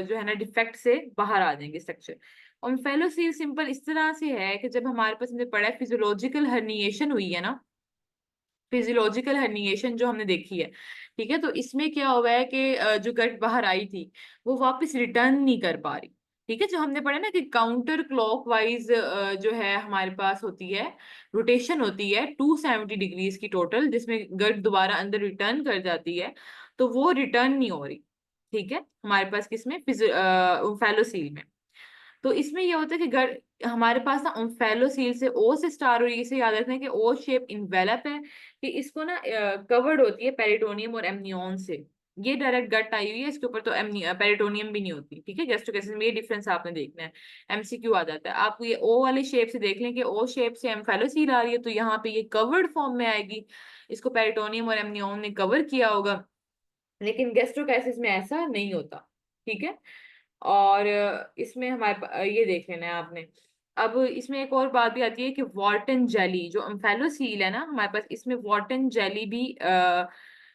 जो है ना डिफेक्ट से बाहर आ जाएंगे स्ट्रक्चर। ओम्फेलोसील सिंपल इस तरह से है कि जब हमारे पास हमने पढ़ा है फिजियोलॉजिकल हर्निएशन हुई है ना, फिजियोलॉजिकल हर्निएशन जो हमने देखी है, ठीक है, तो इसमें क्या हुआ है कि जो गट बाहर आई थी वो वापस रिटर्न नहीं कर पा रही। ठीक है, जो हमने पढ़ा ना कि काउंटर क्लॉकवाइज जो है हमारे पास होती है, रोटेशन होती है 270 डिग्रीज की टोटल, जिसमें गट दोबारा अंदर रिटर्न कर जाती है, तो वो रिटर्न नहीं हो रही। ठीक है, हमारे पास किसमें, फेलोसील में। तो इसमें ये होता है कि हमारे पास ना ओम्फेलोसील से ओ से स्टार, और इसे याद रखना है कि ओ शेप इन्वेलप है, कि इसको ना कवर्ड होती है पेरिटोनियम और एमनियन से। ये डायरेक्ट गट आई हुई है, इसके ऊपर तो पेरिटोनियम भी नहीं होती। ठीक है, गैस्ट्रोकेसिस में ये डिफरेंस आपने देखना है, एमसीक्यू आ जाता है आपको। ये ओ वाले शेप से देख लें कि ओ शेप से एम्फेलोसील आ रही है, तो यहाँ पे ये कवर्ड फॉर्म में आएगी, इसको पेरिटोनियम और एमनियन ने कवर किया होगा। लेकिन गैस्ट्रोकेसिस में ऐसा नहीं होता। ठीक है, और इसमें ये देख लेना है आपने। अब इसमें एक और बात भी आती है कि वार्टन जेली, जो अम्फेलोसील है ना हमारे पास, इसमें वार्टन जेली भी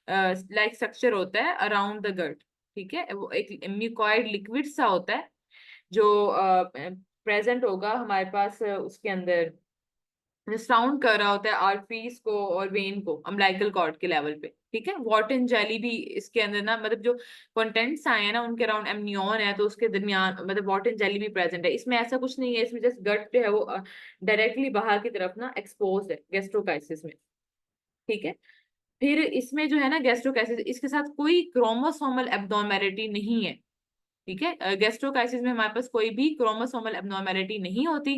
लाइक स्ट्रक्चर होता है अराउंड द गट। ठीक है, वो एक म्यूकॉइड लिक्विड सा होता है जो प्रेजेंट होगा हमारे पास उसके अंदर। सराउंड कर रहा होता है आर्टरीज को और वेन को अम्बिलिकल कॉर्ड के लेवल पे, ठीक है। वॉटन जेली भी इसके अंदर ना, मतलब जो कंटेंट्स आए हैं ना उनके अराउंड एमनियन है, तो उसके दरमियान मतलब वॉटन जेली भी प्रेजेंट है। इसमें ऐसा कुछ नहीं है, इसमें जस्ट गट जो है वो डायरेक्टली बाहर की तरफ ना एक्सपोज है गैस्ट्रोकाइसिस में, ठीक है। फिर इसमें जो है ना गैस्ट्रोकाइसिस, इसके साथ कोई क्रोमोसोमल एब्नॉर्मेलिटी नहीं है, ठीक है। गैस्ट्रोकाइसिस में हमारे पास कोई भी क्रोमोसोमल एब्नॉर्मेलिटी नहीं होती।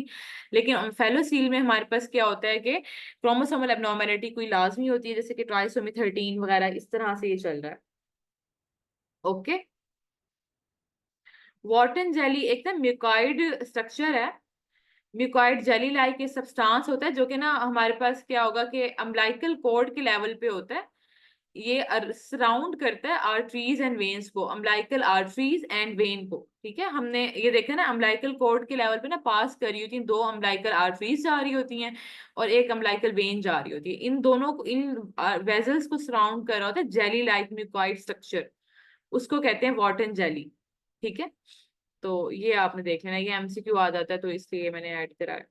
लेकिन ओम्फेलोसील में हमारे पास क्या होता है कि क्रोमोसोमल एब्नॉर्मेलिटी कोई लाजमी होती है, जैसे कि ट्राइसोमी 13 वगैरह, इस तरह से ये चल रहा है। ओके। वॉटन जेली एक ना म्यूकॉइड स्ट्रक्चर है, म्यूकॉइड जेली लाइक एक सब्सटेंस होता है जो कि ना हमारे पास क्या होगा कि अम्बिलिकल कॉर्ड के लेवल पे होता है। ये सराउंड करता है आर्टरीज एंड वेन्स को, अम्बिलिकल आर्टरीज एंड वेन को, ठीक है। हमने ये देखा ना अम्बिलिकल कॉर्ड के लेवल पे ना पास कर रही होती हैं, दो अम्बिलिकल आर्टरीज जा रही होती हैं और एक अम्बिलिकल वेन जा रही होती है। इन दोनों को, इन वेजल्स को सराउंड कर रहा होता है जेली लाइक म्यूकॉइड स्ट्रक्चर, उसको कहते हैं वॉटन जेली, ठीक है। तो ये आपने देख लेना, ये एमसीक्यू आ जाता है तो इसलिए मैंने ऐड करा है।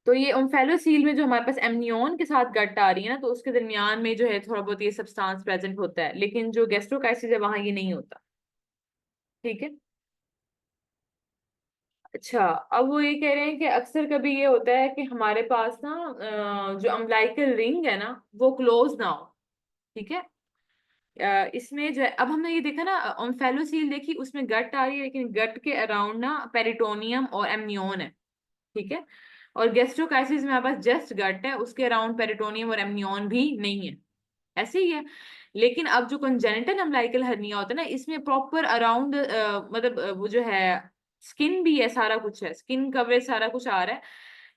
तो ये ओम्फेलोसील में जो हमारे पास एमनियन के साथ गट आ रही है ना, तो उसके दरमियान में जो है थोड़ा बहुत ये सब्सटेंस प्रेजेंट होता है, लेकिन जो गैस्ट्रोकाइसिस है वहां ये नहीं होता, ठीक है। अच्छा, अब वो ये कह रहे हैं कि अक्सर कभी ये होता है कि हमारे पास ना जो अम्बिलिकल रिंग है ना वो क्लोज ना हो, ठीक है। इसमें जो है, अब हमने ये देखा ना ओम्फेलोसील देखी, उसमें गट आ रही है लेकिन गट के अराउंड ना पेरिटोनियम और एमनियन है, ठीक है। और गैस्ट्रोकाइसिस में हमारे पास जस्ट गट है, उसके अराउंड पेरिटोनियम और एमनियन भी नहीं है, ऐसे ही है। लेकिन अब जो कंजेनिटल अम्बिलिकल हर्निया होता है ना, इसमें प्रॉपर अराउंड मतलब वो जो है स्किन भी है, सारा कुछ है, स्किन कवरेज सारा कुछ आ रहा है।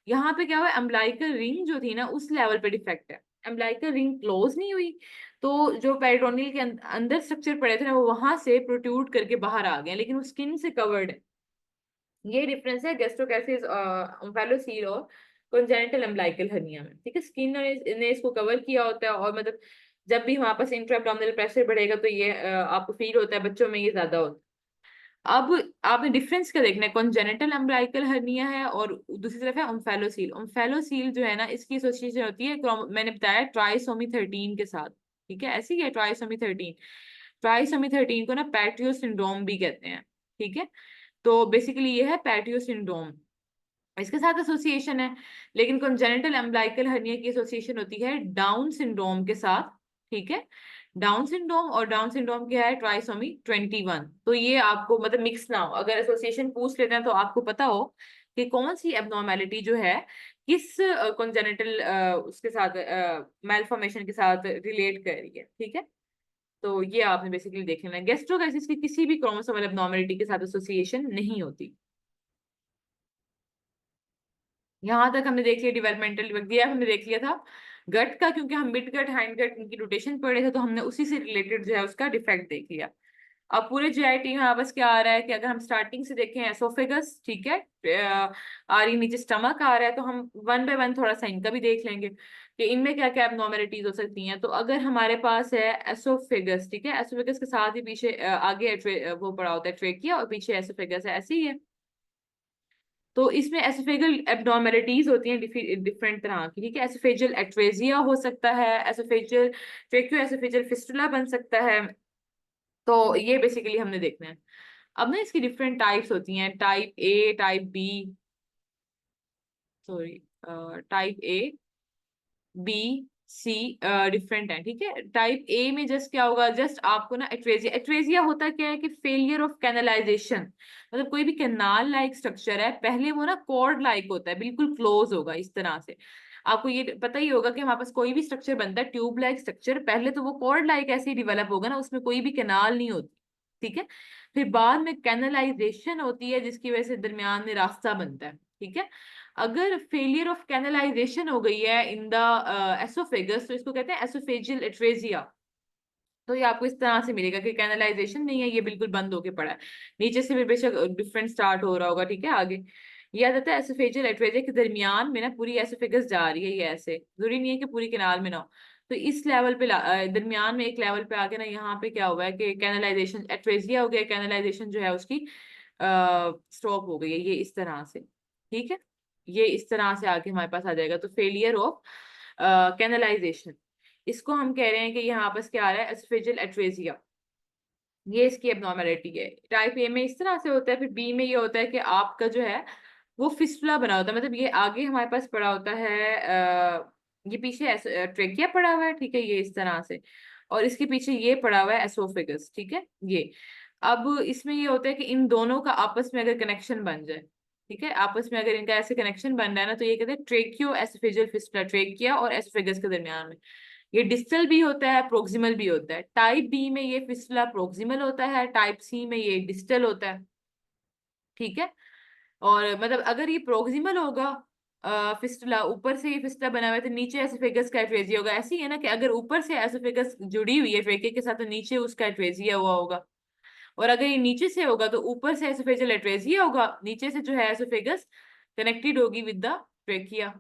यहाँ पे क्या हुआ, अम्बिलिकल रिंग जो थी ना उस लेवल पे डिफेक्ट है, अम्बिलिकल रिंग क्लोज नहीं हुई, तो जो पेरिटोनियल के अंदर स्ट्रक्चर पड़े थे ना वो वहां से प्रोट्रूड करके बाहर आ गए, लेकिन वो स्किन से कवर्ड है। ये डिफरेंस है गैस्ट्रोकैसिस ओम्फेलोसील और कंजेनिटल अम्बिलिकल हर्निया में, ठीक है। स्किन ने इसको कवर किया होता है, और मतलब जब भी वहां पर इंट्रा एब्डोमिनल प्रेशर बढ़ेगा तो ये आपको फील होता है, बच्चों में ये ज्यादा होता है। अब आपने डिफरेंस क्या देखना है, कॉन्जेनिटल अम्बिलिकल हर्निया है और दूसरी तरफ है ओम्फेलोसील। ओम्फेलोसील जो है ना इसकी एसोसिएशन होती है मैंने बताया ट्राइसोमी 13 के साथ, ठीक है। ऐसी है ट्राइसोमी 13, ट्राइसोमी 13 को ना पैट्रियो सिंड्रोम भी कहते हैं, ठीक है। तो बेसिकली ये है पैट्रियो सिंड्रोम, इसके साथ एसोसिएशन है। लेकिन कंजेनिटल अम्बिलिकल हर्निया की एसोसिएशन होती है डाउन सिंड्रोम के साथ, ठीक है। डाउन सिंड्रोम, और डाउन सिंड्रोम क्या है, ट्राइसोमी 21। तो ये आपको मतलब मिक्स ना हो, अगर एसोसिएशन पूछ लेते हैं तो आपको पता हो कि कौन सी एब्नॉर्मेलिटी जो है किस कंजेनिटल उसके साथ मेलफॉर्मेशन के साथ रिलेट कर रही है, ठीक है। तो ये आपने बेसिकली देख लेना है, गैस्ट्रोकाइसिस की किसी भी क्रोमोसोमल एब्नॉर्मेलिटी के साथ एसोसिएशन नहीं होती। यहाँ तक हमने देख लिया डेवलपमेंटल दिया, हमने देख लिया था गट का, क्योंकि हम मिड गट हाइंड गट इनकी रोटेशन पढ़े थे तो हमने उसी से रिलेटेड जो है उसका डिफेक्ट देख लिया। अब पूरे जीआईटी में बस क्या आ रहा है कि अगर हम स्टार्टिंग से देखें एसोफेगस, ठीक है, आ रही नीचे स्टमक आ रहा है, तो हम वन बाय वन थोड़ा सा इनका भी देख लेंगे कि इनमें क्या क्या एब्नॉर्मेलिटीज हो सकती हैं। तो अगर हमारे पास है एसोफेगस, ठीक है, एसोफेगस के साथ ही पीछे आगे वो पड़ा होता है ट्रेकिया और पीछे एसोफेगस है, ऐसे ही है। तो इसमें एसोफेगल एब्नॉर्मेलिटीज होती हैं डिफरेंट तरह की, ठीक है। एसोफेजियल एट्रेजिया हो सकता है, एसोफेजियल ट्रेक्यो एसोफेजियल फिस्टुला बन सकता है। तो ये बेसिकली हमने देखना है। अब ना इसकी डिफरेंट टाइप्स होती हैं, type A, type B, sorry, type A, B, C, different है, ठीक है। टाइप ए में जस्ट क्या होगा, जस्ट आपको ना एट्रेजिया, एट्रेजिया होता क्या है कि फेलियर ऑफ कैनलाइजेशन, मतलब कोई भी कैनाल लाइक स्ट्रक्चर है, पहले वो ना कॉर्ड लाइक होता है, बिल्कुल क्लोज होगा इस तरह से। आपको ये पता ही होगा कि हमारे पास कोई भी स्ट्रक्चर बनता है ट्यूब लाइक स्ट्रक्चर, पहले तो वो कॉर्ड लाइक ऐसे ही डिवेलप होगा ना, उसमें कोई भी कैनाल नहीं होती, ठीक है। फिर बाद में कैनलाइजेशन होती है जिसकी वजह से दरमियान में रास्ता बनता है, ठीक है। अगर फेलियर ऑफ कैनलाइजेशन हो गई है इन द एसोफेगस तो इसको कहते हैं एसोफेजियल एट्रेजिया। तो ये आपको इस तरह से मिलेगा कि कैनलाइजेशन नहीं है, ये बिल्कुल बंद होके पड़ा है, नीचे से भी बेशक डिफरेंट स्टार्ट हो रहा होगा, ठीक है। आगे ये आ जाता है एसोफेजियल एट्रेजिया के दरमियान में ना पूरी एसोफेगस जा रही है, ये ऐसे जरूरी नहीं है कि पूरी कैनाल में ना हो। तो इस लेवल पे दरमियान में एक लेवल पे आके ना यहाँ पे क्या हुआ है कि कैनलाइजेशन एट्रेजिया हो गया, कैनलाइजेशन जो है उसकी स्टॉप हो गई है, ये इस तरह से, ठीक है। ये इस तरह से आके हमारे पास आ जाएगा। तो फेलियर ऑफ कैनलाइजेशन, इसको हम कह रहे हैं कि यहाँ पर क्या आ रहा है, एसोफेजियल एट्रेजिया, ये इसकी एबनॉर्मेलिटी है। टाइप ए में इस तरह से होता है। फिर बी में ये होता है कि आपका जो है वो फिस्टुला बना होता है, मतलब ये आगे हमारे पास पड़ा होता है, ये पीछे ट्रेकिया पड़ा हुआ है, ठीक है, ये इस तरह से, और इसके पीछे ये पड़ा हुआ है एसोफेगस, ठीक है ये। अब इसमें ये होता है कि इन दोनों का आपस में अगर कनेक्शन बन जाए, ठीक है, आपस में अगर इनका ऐसे कनेक्शन बन रहा है ना, तो ये कहते हैं ट्रेकियो एसोफेजियल फिस्टुला, ट्रेकिया और एसोफेगस के दरमियान में। ये डिस्टल भी होता है, प्रोक्सिमल भी होता है। टाइप बी में ये फिस्टुला प्रोक्सिमल होता है, टाइप सी में ये डिस्टल होता है, ठीक है। और मतलब अगर ये प्रोक्सिमल होगा फिस्टुला, ऊपर से ये फिस्टुला बना हुआ है, तो नीचे एसोफेगस का एट्रेजिया होगा। ऐसी है ना कि अगर ऊपर से एसोफेगस जुड़ी हुई है ट्रेकिया के साथ, तो नीचे उसका एट्रेजिया हुआ होगा। और अगर ये नीचे से होगा तो ऊपर से एसोफेजियल एट्रेजिया होगा, नीचे से जो है एसोफेगस कनेक्टेड होगी विद द ट्रेकिया।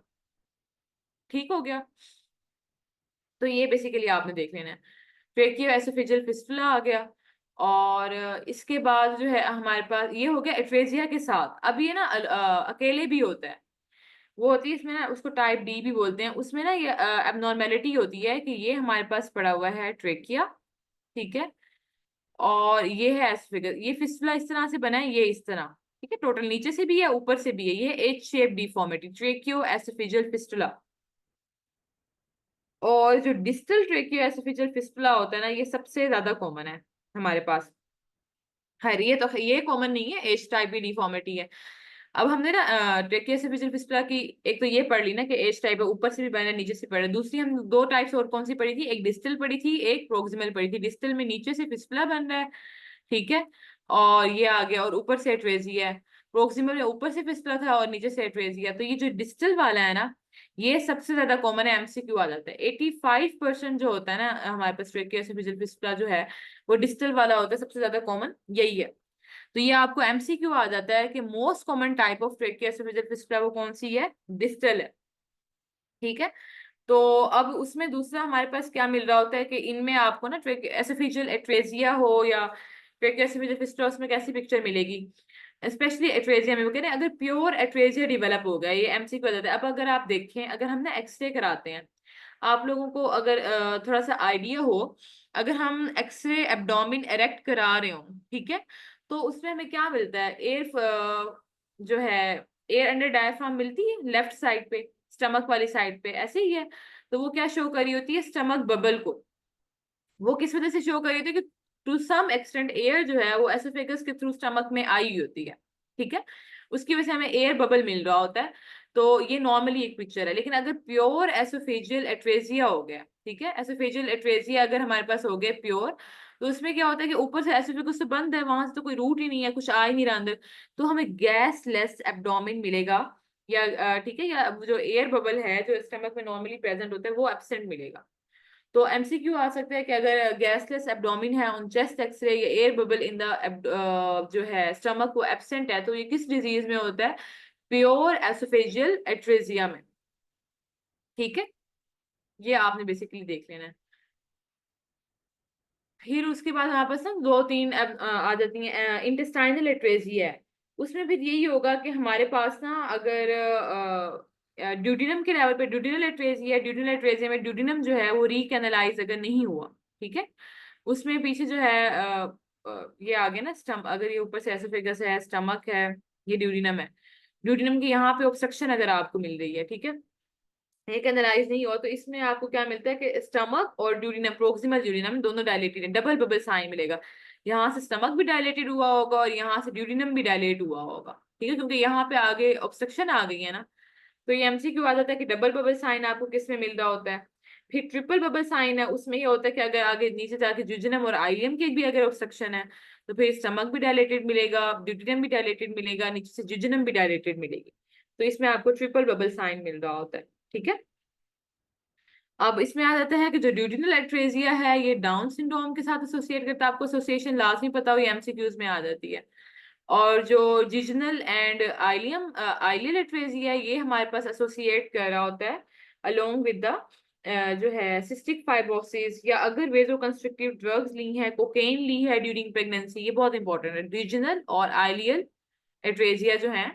ठीक हो गया। तो ये बेसिकली आपने देख लेना है। ट्रेकियो एसोफेजियल फिस्टुला आ गया। और इसके बाद जो है हमारे पास ये हो गया एट्रेजिया के साथ। अब ये ना अकेले भी होता है, वो होती है इसमें ना, उसको टाइप डी भी बोलते हैं। उसमें ना ये एबनॉर्मेलिटी होती है कि ये हमारे पास पड़ा हुआ है ट्रेकिया, ठीक है, और ये है एसोफेगस, ये फिस्टुला इस तरह से बना है, ये इस तरह, ठीक है, टोटल नीचे से भी है ऊपर से भी है, ये H shape deformity, ट्रेकियो oesophageal fistula. और जो डिस्टल ट्रेकियो एसोफेजियल फिस्टुला होता है ना, ये सबसे ज्यादा कॉमन है हमारे पास। खैर ये कॉमन नहीं है, एच टाइप की डिफॉर्मिटी है। अब हमने ना ट्रेकियो एसोफेजियल फिस्टुला की एक तो ये पढ़ ली ना कि एच टाइप है, ऊपर से भी बना है नीचे से पड़ा है। दूसरी हम दो टाइप्स और कौन सी पढ़ी थी, एक डिस्टल पढ़ी थी, एक प्रोक्सिमल पढ़ी थी। डिस्टल में नीचे से फिस्टुला बन रहा है, ठीक है, और ये आ गया, और ऊपर से एट्रेजिया है। प्रोक्सिमल में ऊपर से फिस्टुला था और नीचे से एट्रेजिया। तो ये जो डिस्टल वाला है ना, ये सबसे ज्यादा कॉमन है, एमसीक्यू आ जाता है। 85% जो होता है ना हमारे पास ट्रेकियोसेफेजियल फिस्टुला जो है, वो डिस्टल वाला होता है, सबसे ज्यादा कॉमन यही है। तो ये आपको एमसीक्यू आ जाता है कि most common type of tracheoesophageal fistula वो कौन सी है, डिस्टल है, ठीक है। तो अब उसमें दूसरा हमारे पास क्या मिल रहा होता है कि इनमें आपको ना एसोफेजियल एट्रेजिया हो या ट्रेकियोसेफेजियल फिस्टुला, उसमें कैसी पिक्चर मिलेगी, स्पेशली एट्रेजिया में। वो कह रहे हैं अगर प्योर एट्रेजिया डेवलप हो गया, ये एमसीक्यू हो जाता है। अब अगर आप देखें, अगर हम ना एक्सरे कराते हैं, आप लोगों को अगर थोड़ा सा आइडिया हो, अगर हम एक्सरे एब्डोमिन एरेक्ट करा रहे हो, ठीक है, तो उसमें हमें क्या मिलता है, एयर जो है, एयर अंडर डायफ्राम मिलती है लेफ्ट साइड पे, स्टमक वाली साइड पे, ऐसे ही है। तो वो क्या शो करी होती है, स्टमक बबल को। वो किस वजह से शो करी होती है कि टू सम एक्सटेंट एयर जो है वो एसोफेगस के थ्रू स्टमक में आई हुई होती है, ठीक है, उसकी वजह से हमें एयर बबल मिल रहा होता है। तो ये नॉर्मली एक पिक्चर है। लेकिन अगर प्योर एसोफेजियल एट्रेजिया हो गया, ठीक है, एसोफेजियल एट्रेजिया अगर हमारे पास हो गया प्योर, तो उसमें क्या होता है कि ऊपर से एसोफेगस तो बंद है, वहां से तो कोई रूट ही नहीं है, कुछ आ ही नहीं रहा अंदर, तो हमें गैस लेस एब्डोमिन मिलेगा, या ठीक है, या जो एयर बबल है जो स्टमक में नॉर्मली प्रेजेंट होता है वो एब्सेंट मिलेगा। तो एमसीक्यू आ सकता है कि अगर गैसलेस एब्डोमिन है ऑन चेस्ट एक्सरे, या एयर बबल इन द जो है स्टमक वो एब्सेंट है, तो ये किस डिजीज में होता है, प्योर एसोफेजियल एट्रेजिया में, ठीक है। ये आपने बेसिकली देख लेना है। फिर उसके बाद हमारे पास ना दो तीन आ जाती हैं, इंटेस्टाइनल एट्रेजिया है। उसमें फिर यही होगा कि हमारे पास ना अगर ड्यूडिनम के लेवल पे ड्यूडिनल एट्रेजिया में ड्यूडिनम जो है वो रीकैनलाइज अगर नहीं हुआ, ठीक है, उसमें पीछे जो है ये आ गया ना स्टमक, अगर ये ऊपर से एसोफेगस है, स्टमक है, ये ड्यूडिनम है, ड्यूडिनम की यहाँ पे ऑब्स्ट्रक्शन अगर आपको मिल रही है, ठीक है, एक एनालाइज नहीं हुआ, तो इसमें आपको क्या मिलता है कि स्टमक और ड्यूरिनम, प्रोक्सिमल ड्यूरिनम दोनों डायलेटेड है, डबल बबल साइन मिलेगा। यहाँ से स्टमक भी डायलेटेड हुआ होगा और यहाँ से ड्यूरिनम भी डायलेट हुआ होगा, ठीक है, क्योंकि यहाँ पे आगे ऑब्स्ट्रक्शन आ गई है ना। तो ये एमसीक्यू आ जाता है कि डबल बबल साइन आपको किस में मिल रहा होता है। फिर ट्रिपल बबल साइन है, उसमें ये होता है कि अगर आगे नीचे जाके जुजिनम और आइलियम की भी अगर ऑब्स्ट्रक्शन है, तो फिर स्टमक भी डायलेटेड मिलेगा, ड्यूटिनम भी डायलेटेड मिलेगा, नीचे से जुजिनम भी डायलेटेड मिलेगी। तो इसमें आपको ट्रिपल बबल साइन मिल रहा होता है, ठीक है। अब इसमें आ जाता है कि जो ड्यूडिनल एट्रेजिया है ये डाउन सिंड्रोम के साथ एसोसिएट करता है, आपको एसोसिएशन लाजमी पता हो, ये एमसीक्यूज में आ जाती है। और जो जिजनल एंड आइलियल एट्रेजिया ये हमारे पास एसोसिएट कर रहा होता है अलोंग विद द जो है सिस्टिक फाइब्रोसिस, या अगर वेजो कंस्ट्रक्टिव ड्रग्स ली है, कोकेन ली है ड्यूरिंग प्रेगनेंसी, ये बहुत इंपॉर्टेंट है। रीजनल और आइलियल एट्रेजिया जो है,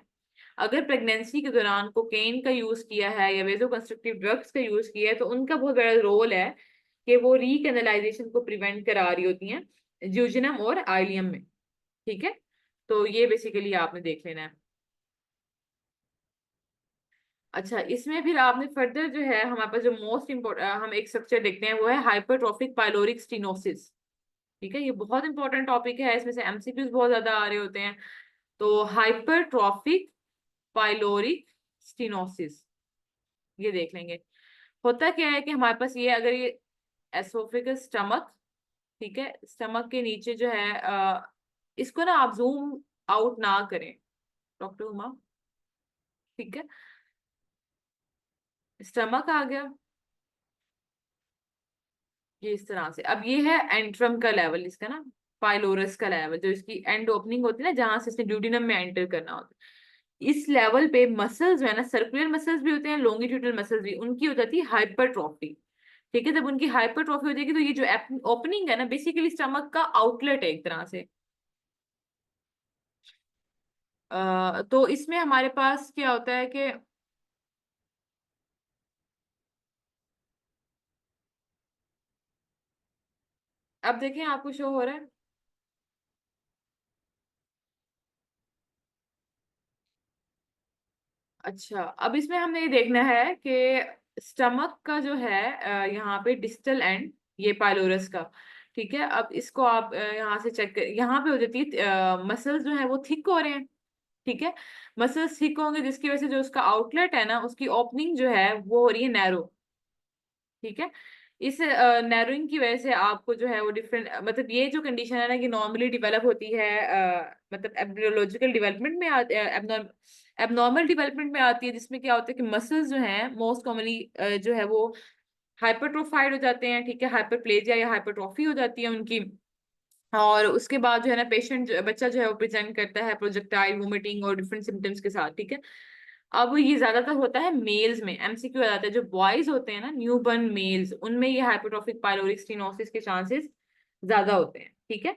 अगर प्रेगनेंसी के दौरान कोकेन का यूज किया है या वेजोकंस्ट्रक्टिव ड्रग्स का यूज किया है तो उनका बहुत बड़ा रोल है कि वो रीकैनालाइजेशन को प्रिवेंट करा रही होती हैं ज्यूजिनम और आइलियम में। ठीक है, तो ये बेसिकली आपने देख लेना है। अच्छा, इसमें फिर आपने फर्दर जो है हमारे पास जो मोस्ट इम्पोर्टेंट हम एक स्ट्रक्चर देखते हैं वो है हाइपरट्रॉफिक पाइलोरिक स्टेनोसिस। ठीक है, ये बहुत इंपॉर्टेंट टॉपिक है, इसमें से एमसीक्यूज बहुत ज्यादा आ रहे होते हैं। तो हाइपरट्रॉफिक पाइलोरिक स्टेनोसिस ये देख लेंगे। होता क्या है कि हमारे पास ये अगर ये एसोफेगस स्टमक, ठीक है, स्टमक के नीचे जो है इसको ना आप जूम आउट ना करें डॉक्टर उमा। ठीक है, स्टमक आ गया ये इस तरह से। अब ये है एंट्रम का लेवल इसका ना, पाइलोरस का लेवल, जो इसकी एंड ओपनिंग होती है ना जहां से इसने ड्यूडिनम में एंटर करना होता है। इस लेवल पे मसल्स जो है ना, सर्कुलर मसल्स भी होते हैं, लॉन्गिट्यूडनल मसल्स भी, उनकी हो जाती है हाइपरट्रॉफी। ठीक है, जब उनकी हाइपरट्रॉफी हो जाएगी तो ये जो ओपनिंग है ना बेसिकली स्टमक का आउटलेट है एक तरह से। तो इसमें हमारे पास क्या होता है कि अब देखें आपको शो हो रहा है। अच्छा, अब इसमें हमने ये देखना है कि स्टमक का जो है यहाँ पे डिस्टल एंड, ये पाइलोरस का। ठीक है, अब इसको आप यहाँ से चेक कर, यहाँ पे हो जाती है मसल्स जो है वो थिक हो रहे हैं। ठीक है, मसल्स थिक होंगे जिसकी वजह से जो उसका आउटलेट है ना उसकी ओपनिंग जो है वो हो रही है नैरो। ठीक है, इस नैरोइंग की वजह से आपको जो है वो डिफरेंट, मतलब ये जो कंडीशन है ना कि नॉर्मली डेवलप होती है मतलब एब्नोलॉजिकल डेवलपमेंट में एबनॉर्मल डेवलपमेंट में आती है, जिसमें क्या होता है कि मसल्स जो हैं मोस्ट कॉमनली जो है वो हाइपरट्रोफाइड हो जाते हैं। ठीक है, हाइपरप्लेजिया या हाइपरट्रॉफी हो जाती है उनकी। और उसके बाद जो है ना पेशेंट बच्चा जो है वो प्रेजेंट करता है प्रोजेक्टाइल वोमिटिंग और डिफरेंट सिम्टम्स के साथ। ठीक है, अब ये ज्यादातर होता है मेल्स में, एमसीक्यू आ जाता है, जो बॉयज होते हैं ना न्यू बर्न मेल्स, उनमें ये हाइपरट्रॉफिक पाइलोरिक स्टेनोसिस के चांसेस ज्यादा होते हैं। ठीक है,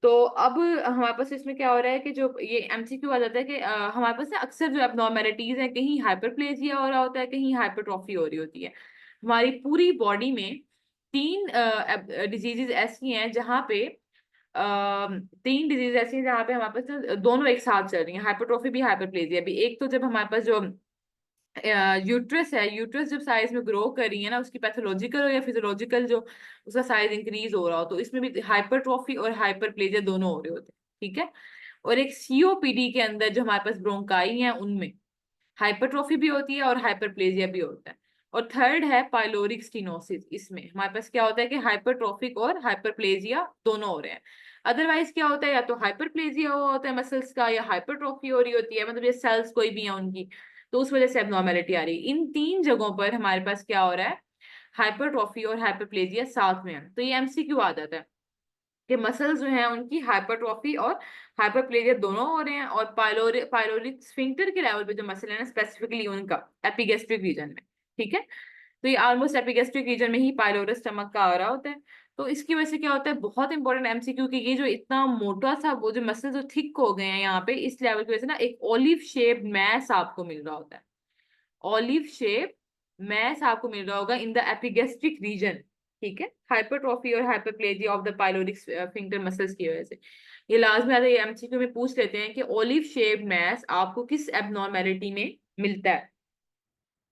तो अब हमारे पास इसमें क्या हो रहा है कि जो ये एमसीक्यू आ जाता है कि हमारे पास ना अक्सर जो एबनॉर्मेलिटीज है, कहीं हाइपरप्लेजिया हो रहा होता है, कहीं हाइपरट्रॉफी हो रही होती है। हमारी पूरी बॉडी में तीन डिजीजेज ऐसी हैं जहाँ पे तीन डिजीज ऐसी हैं जहाँ पे हमारे पास ना दोनों एक साथ चल रही हैं, हाइपरट्रॉफी भी हाइपरप्लेजिया भी। एक तो जब हमारे पास जो यूट्रस है, यूट्रस जब साइज में ग्रो कर रही है ना, उसकी पैथोलॉजिकल हो या फिजियोलॉजिकल जो उसका साइज इंक्रीज हो रहा हो, तो इसमें भी हाइपरट्रॉफी और हाइपरप्लेजिया दोनों हो रहे होते हैं। ठीक है, और एक सीओपीडी के अंदर जो हमारे पास ब्रोंकाई है उनमें हाइपरट्रॉफी भी होती है और हाइपरप्लेजिया भी होता है। और थर्ड है पाइलोरिक स्टीनोसिस, इसमें हमारे पास क्या होता है कि हाइपरट्रॉफिक और हाइपरप्लेजिया दोनों हो रहे हैं। अदरवाइज क्या होता है, या तो हाइपरप्लेजिया हुआ होता है मसल्स का, या हाइपरट्रॉफी हो रही होती है, मतलब ये सेल्स कोई भी है उनकी, तो उस वजह से एबनॉर्मेलिटी आ रही है। इन तीन जगहों पर हमारे पास क्या हो रहा है, हाइपरट्रॉफी और हाइपरप्लेजिया साथ में है। तो ये एमसीक्यू आ जाता है कि मसल्स जो हैं उनकी हाइपरट्रॉफी और हाइपरप्लेजिया दोनों हो रहे हैं, और पाइलोरिक स्फिंक्टर के लेवल पे जो मसल है ना स्पेसिफिकली उनका एपिगेस्ट्रिक रीजन में। ठीक है, तो ये ऑलमोस्ट एपिगेस्ट्रिक रीजन में ही पाइलोरस स्टमक का आ रहा होता है। तो इसकी वजह से क्या होता है, बहुत इंपॉर्टेंट एमसीक्यू की, ये जो इतना मोटा सा वो जो मसल जो थिक हो गए हैं यहाँ पे इस लेवल की वजह से ना एक ऑलिव शेप मैस आपको मिल रहा होता है। ऑलिव शेप मैस आपको मिल रहा होगा इन द एपिगेस्ट्रिक रीजन। ठीक है, हाइपरट्रॉफी और hyperplasia of the pyloric sphincter muscles की वजह से। ये लाजमी आता है, ये एमसीक्यू में पूछ लेते हैं कि ऑलिव शेप मैस आपको किस एबनॉर्मेलिटी में मिलता है।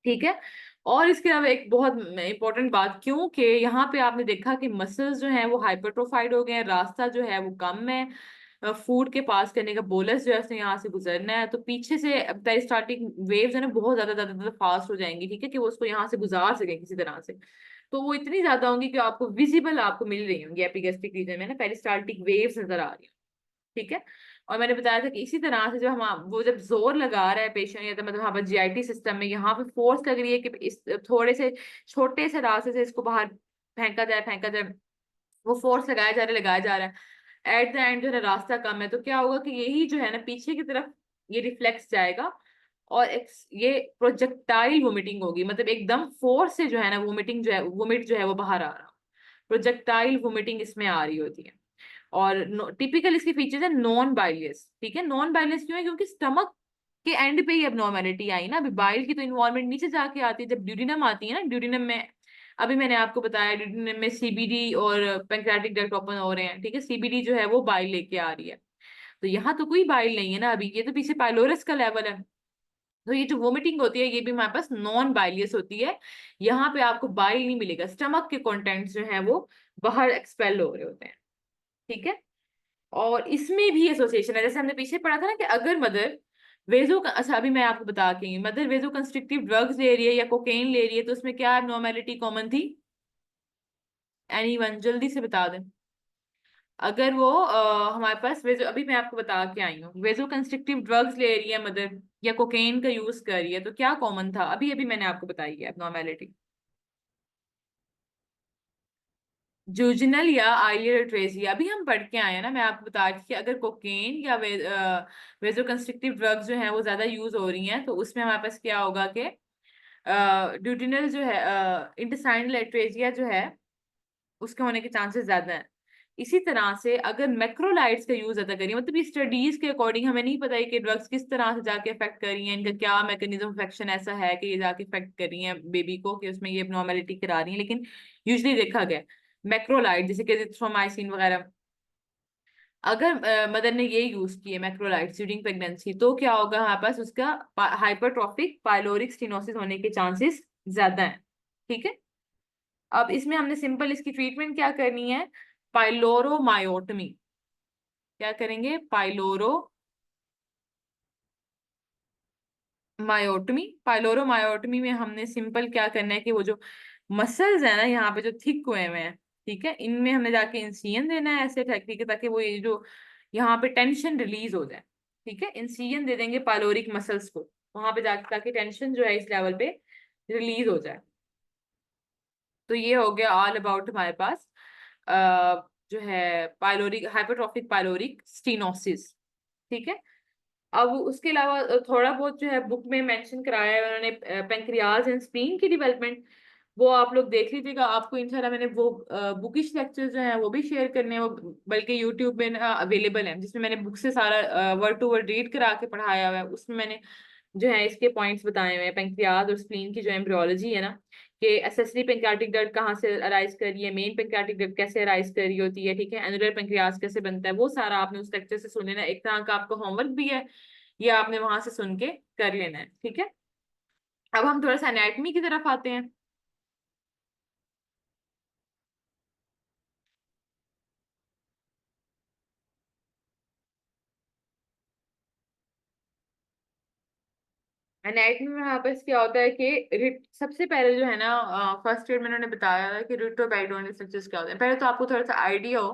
ठीक है, और इसके अलावा एक बहुत इंपॉर्टेंट बात, क्योंकि यहाँ पे आपने देखा कि मसल्स जो हैं वो हाइपरट्रोफाइड हो गए हैं, रास्ता जो है वो कम है फूड के पास करने का, बोलस जो है उसने यहाँ से गुजरना है, तो पीछे से पेरिस्टाल्टिक वेव्स है ना बहुत ज्यादा ज्यादा ज्यादा फास्ट हो जाएंगी। ठीक है, कि वो उसको यहाँ से गुजार सके किसी तरह से, तो वो इतनी ज्यादा होंगी कि आपको विजिबल आपको मिल रही होंगी एपिगेस्ट्रिक रीजन में ना पेरिस्टाल्टिक वेव्स नजर आ रही हैं। ठीक है, और मैंने बताया था कि इसी तरह से जब हम वो जब जोर लगा रहा है पेशेंट, या तो मतलब वहाँ पर जीआईटी सिस्टम में यहाँ पे फोर्स लग रही है कि इस थोड़े से छोटे से रास्ते से इसको बाहर फेंका जाए, वो फोर्स लगाया जा रहा है। एट द एंड जो है रास्ता कम है, तो क्या होगा कि यही जो है ना पीछे की तरफ ये रिफ्लेक्स जाएगा, और एक ये प्रोजेक्टाइल वोमिटिंग होगी, मतलब एकदम फोर्स से जो है ना वोमिटिंग जो है वोमिट जो है वो बाहर आ रहा, प्रोजेक्टाइल वोमिटिंग इसमें आ रही होती है। और टिपिकल इसके फीचर्स है नॉन बाइलियस। ठीक है, नॉन बाइलियस क्यों है, क्योंकि स्टमक के एंड पे ही एबनॉर्मेलिटी आई ना। अभी बाइल की तो इन्वॉल्वमेंट नीचे जाके आती है, जब ड्यूडिनम आती है ना, ड्यूडिनम में अभी मैंने आपको बताया ड्यूडिनम में सीबीडी और पैंक्रियाटिक डक्ट ओपन हो रहे हैं, ठीक है, सीबीडी जो है वो बाइल लेके आ रही है। तो यहाँ तो कोई बाइल नहीं है ना अभी, ये तो पीछे पाइलोरस का लेवल है। तो ये जो वोमिटिंग होती है ये भी हमारे पास नॉन बाइलियस होती है, यहाँ पे आपको बाइल नहीं मिलेगा, स्टमक के कंटेंट्स जो है वो बाहर एक्सपेल हो रहे होते हैं, ठीक है। और इसमें भी एसोसिएशन है, जैसे हमने पीछे पढ़ा था ना कि अगर मदर अच्छा अभी मैं आपको बता के मदर वेजो कंस्ट्रिक्टिव ड्रग्स ले रही है या कोकेन ले रही है तो उसमें क्या एबनॉर्मेलिटी कॉमन थी, एनीवन जल्दी से बता दें। अगर वो हमारे पास वेजो, अभी मैं आपको बता के आई हूँ, वेजो कंस्ट्रिक्टिव ड्रग्स ले रही है मदर या कोकेन का यूज कर रही है तो क्या कॉमन था, अभी अभी मैंने आपको बताई है एबनॉर्मेलिटी। जूजिनल या आइलियर ट्रेसिया अभी हम पढ़ के आए हैं ना, मैं आपको बता रही थी कि अगर कोकेन या वेजो कंस्ट्रिक्टिव ड्रग्स जो है वो ज्यादा यूज हो रही हैं तो उसमें हमारे पास क्या होगा कि ड्यूटिनल जो है इंटेस्टाइनल एट्रेजिया जो है उसके होने के चांसेस ज्यादा हैं। इसी तरह से अगर मैक्रोलाइड्स का यूज ज्यादा करिए, मतलब ये स्टडीज के अकॉर्डिंग हमें नहीं पता है कि ड्रग्स किस तरह से जाके इफेक्ट कर रही हैं, इनका क्या मैकेनिज्म ऑफ एक्शन ऐसा है कि ये जाके इफेक्ट कर रही हैं बेबी को कि उसमें ये एबनॉर्मेलिटी करा रही है, लेकिन यूजली देखा गया मैक्रोलाइड जैसे कि एजिथ्रोमाइसिन वगैरह, अगर मदर ने ये यूज किए मैक्रोलाइड्स ड्यूरिंग प्रेगनेंसी तो क्या होगा हमारे पास उसका हाइपरट्रॉफिक पाइलोरिक स्टेनोसिस होने के चांसेस ज्यादा हैं, ठीक है। अब इसमें हमने सिंपल इसकी ट्रीटमेंट क्या करनी है, पाइलोरोमायोटमी, क्या करेंगे, पाइलोरोमायोटमी में हमने सिंपल क्या करना है कि वो जो मसल्स है ना यहाँ पे जो थिक हुए हुए हैं, ठीक है, इनमें हमने जाके इंसिजन देना है ऐसे ठीक है ताकि वो ये जो यहाँ पे टेंशन रिलीज हो जाए, ठीक है, इंसिजन दे देंगे पाइलोरिक मसल्स को वहां पे जाके ताकि टेंशन जो है इस लेवल पे रिलीज हो जाए। तो ये हो गया ऑल अबाउट हमारे पास जो है पाइलोरिक हाइपरट्रॉफिक पाइलोरिक स्टीनोसिस, ठीक है। अब उसके अलावा थोड़ा बहुत जो है बुक में मेंशन कराया है उन्होंने पेंक्रियाज एंड स्प्लीन की डेवलपमेंट, वो आप लोग देख लीजिएगा, आपको इंशाल्लाह मैंने वो बुकिश लेक्चर जो है वो भी शेयर करने हैं, वो बल्कि यूट्यूब में अवेलेबल है, जिसमें मैंने बुक से सारा वर्ड टू वर्ड रीड करा के पढ़ाया हुआ है, उसमें मैंने जो है इसके पॉइंट्स बताए हुए हैं, पेंक्रियाज और स्प्लीन की जो एम्ब्रियोलॉजी है ना, कि एसेसरी पेंक्रियाटिक डक्ट कहाँ से अराइज कर रही है, मेन पेंक्रियाटिक डक्ट कैसे अराइज कर रही होती है, ठीक है, एनुलर पेंक्रियाज कैसे बनता है, वो सारा आपने उस लेक्चर से सुन लेना, एक तरह का आपका होमवर्क भी है, ये आपने वहां से सुन के कर लेना है, ठीक है। अब हम थोड़ा सा एनाटमी की तरफ आते हैं। एनाटमी में यहाँ पर क्या होता है कि सबसे पहले जो है ना फर्स्ट ईयर में उन्होंने बताया था कि रिट्रोपेरिटोनियल स्ट्रक्चर्स क्या होते हैं, पहले तो आपको थोड़ा सा आइडिया हो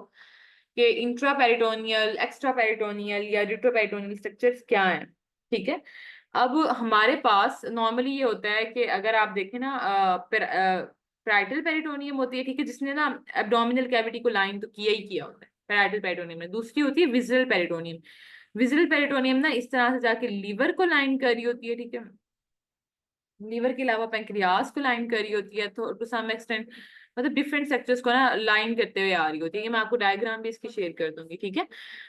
कि इंट्रा पेरिटोनियल, एक्स्ट्रा पेरिटोनियल या रिट्रोपेरिटोनियल स्ट्रक्चर्स क्या हैं, ठीक है। अब हमारे पास नॉर्मली ये होता है कि अगर आप देखें ना पैराइटल पेरिटोनियम होती है, ठीक है, जिसने ना एब्डोमिनल कैविटी को लाइन तो किया ही किया होता है पैराइटल पेरिटोनियम में, दूसरी होती है विजरल पेरिटोनियम, विजरल पेरिटोनियम ना इस तरह से जाके लीवर को लाइन कर रही होती है, ठीक है, लीवर के अलावा पेंक्रियाज को लाइन करी होती है, तो टू सम एक्सटेंट मतलब डिफरेंट सेक्टर्स को ना लाइन करते हुए आ रही होती है, ये मैं आपको डायग्राम भी इसकी शेयर कर दूंगी, ठीक है।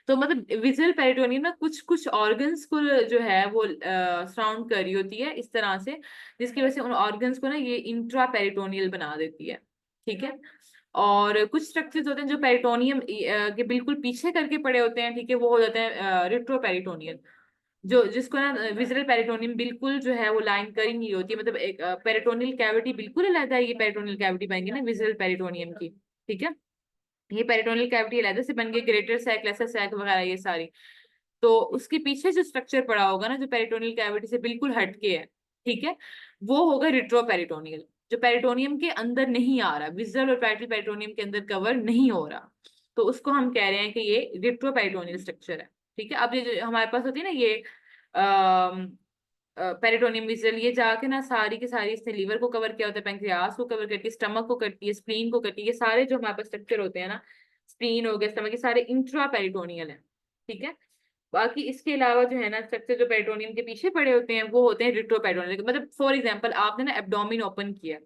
तो मतलब विजुअल पेरिटोनियम ना कुछ कुछ ऑर्गन्स को जो है वो सराउंड कर रही होती है इस तरह से, जिसकी वजह से उन ऑर्गन्स को ना ये इंट्रा पेरिटोनियल बना देती है, ठीक है। और कुछ स्ट्रक्चर्स होते हैं जो पेरिटोनियम के बिल्कुल पीछे करके पड़े होते हैं, ठीक है, वो हो जाते हैं रिट्रोपेरिटोनियल, जो जिसको ना विजरल पेरिटोनियम बिल्कुल जो है वो लाइन कर ही नहीं होती है, मतलब एक पेरिटोनियल कैविटी बिल्कुल अलग है, ये पेरिटोनियल कैविटी बनेगी ना विजरल पेरिटोनियम की, ठीक है, ये पेरिटोनियल कैविटी अलग से बन गई, ग्रेटर सैक, लेसर सैक वगैरह ये सारी। तो उसके पीछे जो स्ट्रक्चर पड़ा होगा ना जो पेरिटोनियल कैविटी से बिल्कुल हटके है, ठीक है, वो होगा रिट्रोपेरिटोनियल, जो पेरिटोनियम के अंदर नहीं आ रहा, विजरल और पैरेटल पेरिटोनियम के अंदर कवर नहीं हो रहा, तो उसको हम कह रहे हैं कि ये रिट्रोपेरिटोनियल स्ट्रक्चर है, ठीक है। अब ये जो हमारे पास होती है ना ये पेरिटोनियम विजरल, ये जाके ना सारी की सारी इसने लीवर को कवर किया होता है, पेंक्रियास को कवर करती है, स्टमक को करती है, स्प्लीन को करती है, ये सारे जो हमारे पास स्ट्रक्चर होते हैं ना, स्प्लीन हो गया, स्टमक, ये सारे इंट्रा पेरिटोनियल है, ठीक है। बाकी इसके अलावा जो है ना स्ट्रक्चर जो पेरिटोनियम के पीछे पड़े होते हैं वो होते हैं रिट्रोपेरिटोनियल, मतलब फॉर एग्जांपल आपने ना एब्डोमिन ओपन किया,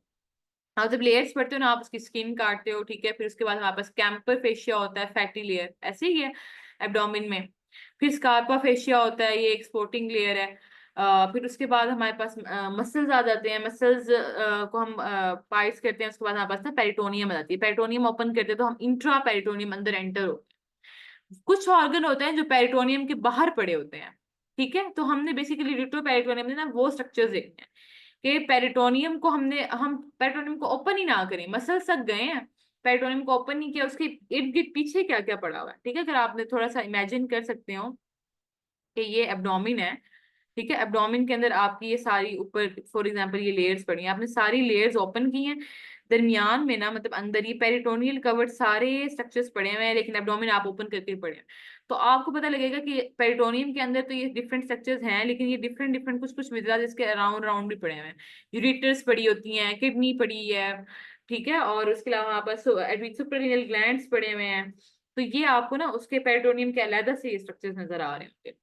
आप जब लेयर्स पढ़ते हो ना आप उसकी स्किन काटते हो, ठीक है, फिर उसके बाद हमारे पास कैम्पर फेशिया होता है, फैटी लेयर, ऐसे ही है एब्डोमिन में, फिर स्कारपा फेशिया होता है, ये एक्सपोर्टिंग लेयर है, फिर उसके बाद हमारे पास मसल्स आ जाते हैं। मसल्स को हम पार्ट्स करते हैं, उसके बाद हमारे पास ना पेरिटोनियम आ जाती है। पेरिटोनियम ओपन करते हैं तो हम इंट्रा पेरिटोनियम अंदर एंटर होते हैं। कुछ ऑर्गन होते हैं जो पेरिटोनियम के बाहर पड़े होते हैं, ठीक है। तो हमने बेसिकली रिट्रो पेरिटोनियम में ना वो स्ट्रक्चर्स देखने हैं कि पेरिटोनियम को हम पेरिटोनियम को ओपन ही ना करें, मसल सक गए हैं, पेरिटोनियम को ओपन नहीं किया, उसके इर्द गिर्द पीछे क्या क्या पड़ा हुआ है, ठीक है। अगर आपने थोड़ा सा इमेजिन कर सकते हो कि ये एब्डोमिन है, ठीक है। एब्डोमिन के अंदर आपकी ये सारी ऊपर फॉर एग्जांपल ये लेयर्स पड़ी हैं, आपने सारी लेयर्स ओपन की हैं, दरमियान में ना मतलब अंदर ये पेरिटोनियल कवर्ड सारे स्ट्रक्चर्स पड़े हुए हैं, लेकिन एब्डोमिन आप ओपन करके पड़े हैं। तो आपको पता लगेगा कि पेरिटोनियम के अंदर तो ये डिफरेंट स्ट्रक्चर्स हैं, लेकिन ये डिफरेंट डिफरेंट कुछ कुछ मिजरा जिसके अराउंड राउंड भी पड़े हुए हैं। यूरेटर्स पड़ी होती हैं, किडनी पड़ी है, ठीक है। और उसके अलावा वहाँ पर सुप्रारीनल ग्लैंड्स पड़े हुए हैं। तो ये आपको ना उसके पेरिटोनियम के अलग से ये स्ट्रक्चर्स नजर आ रहे होंगे।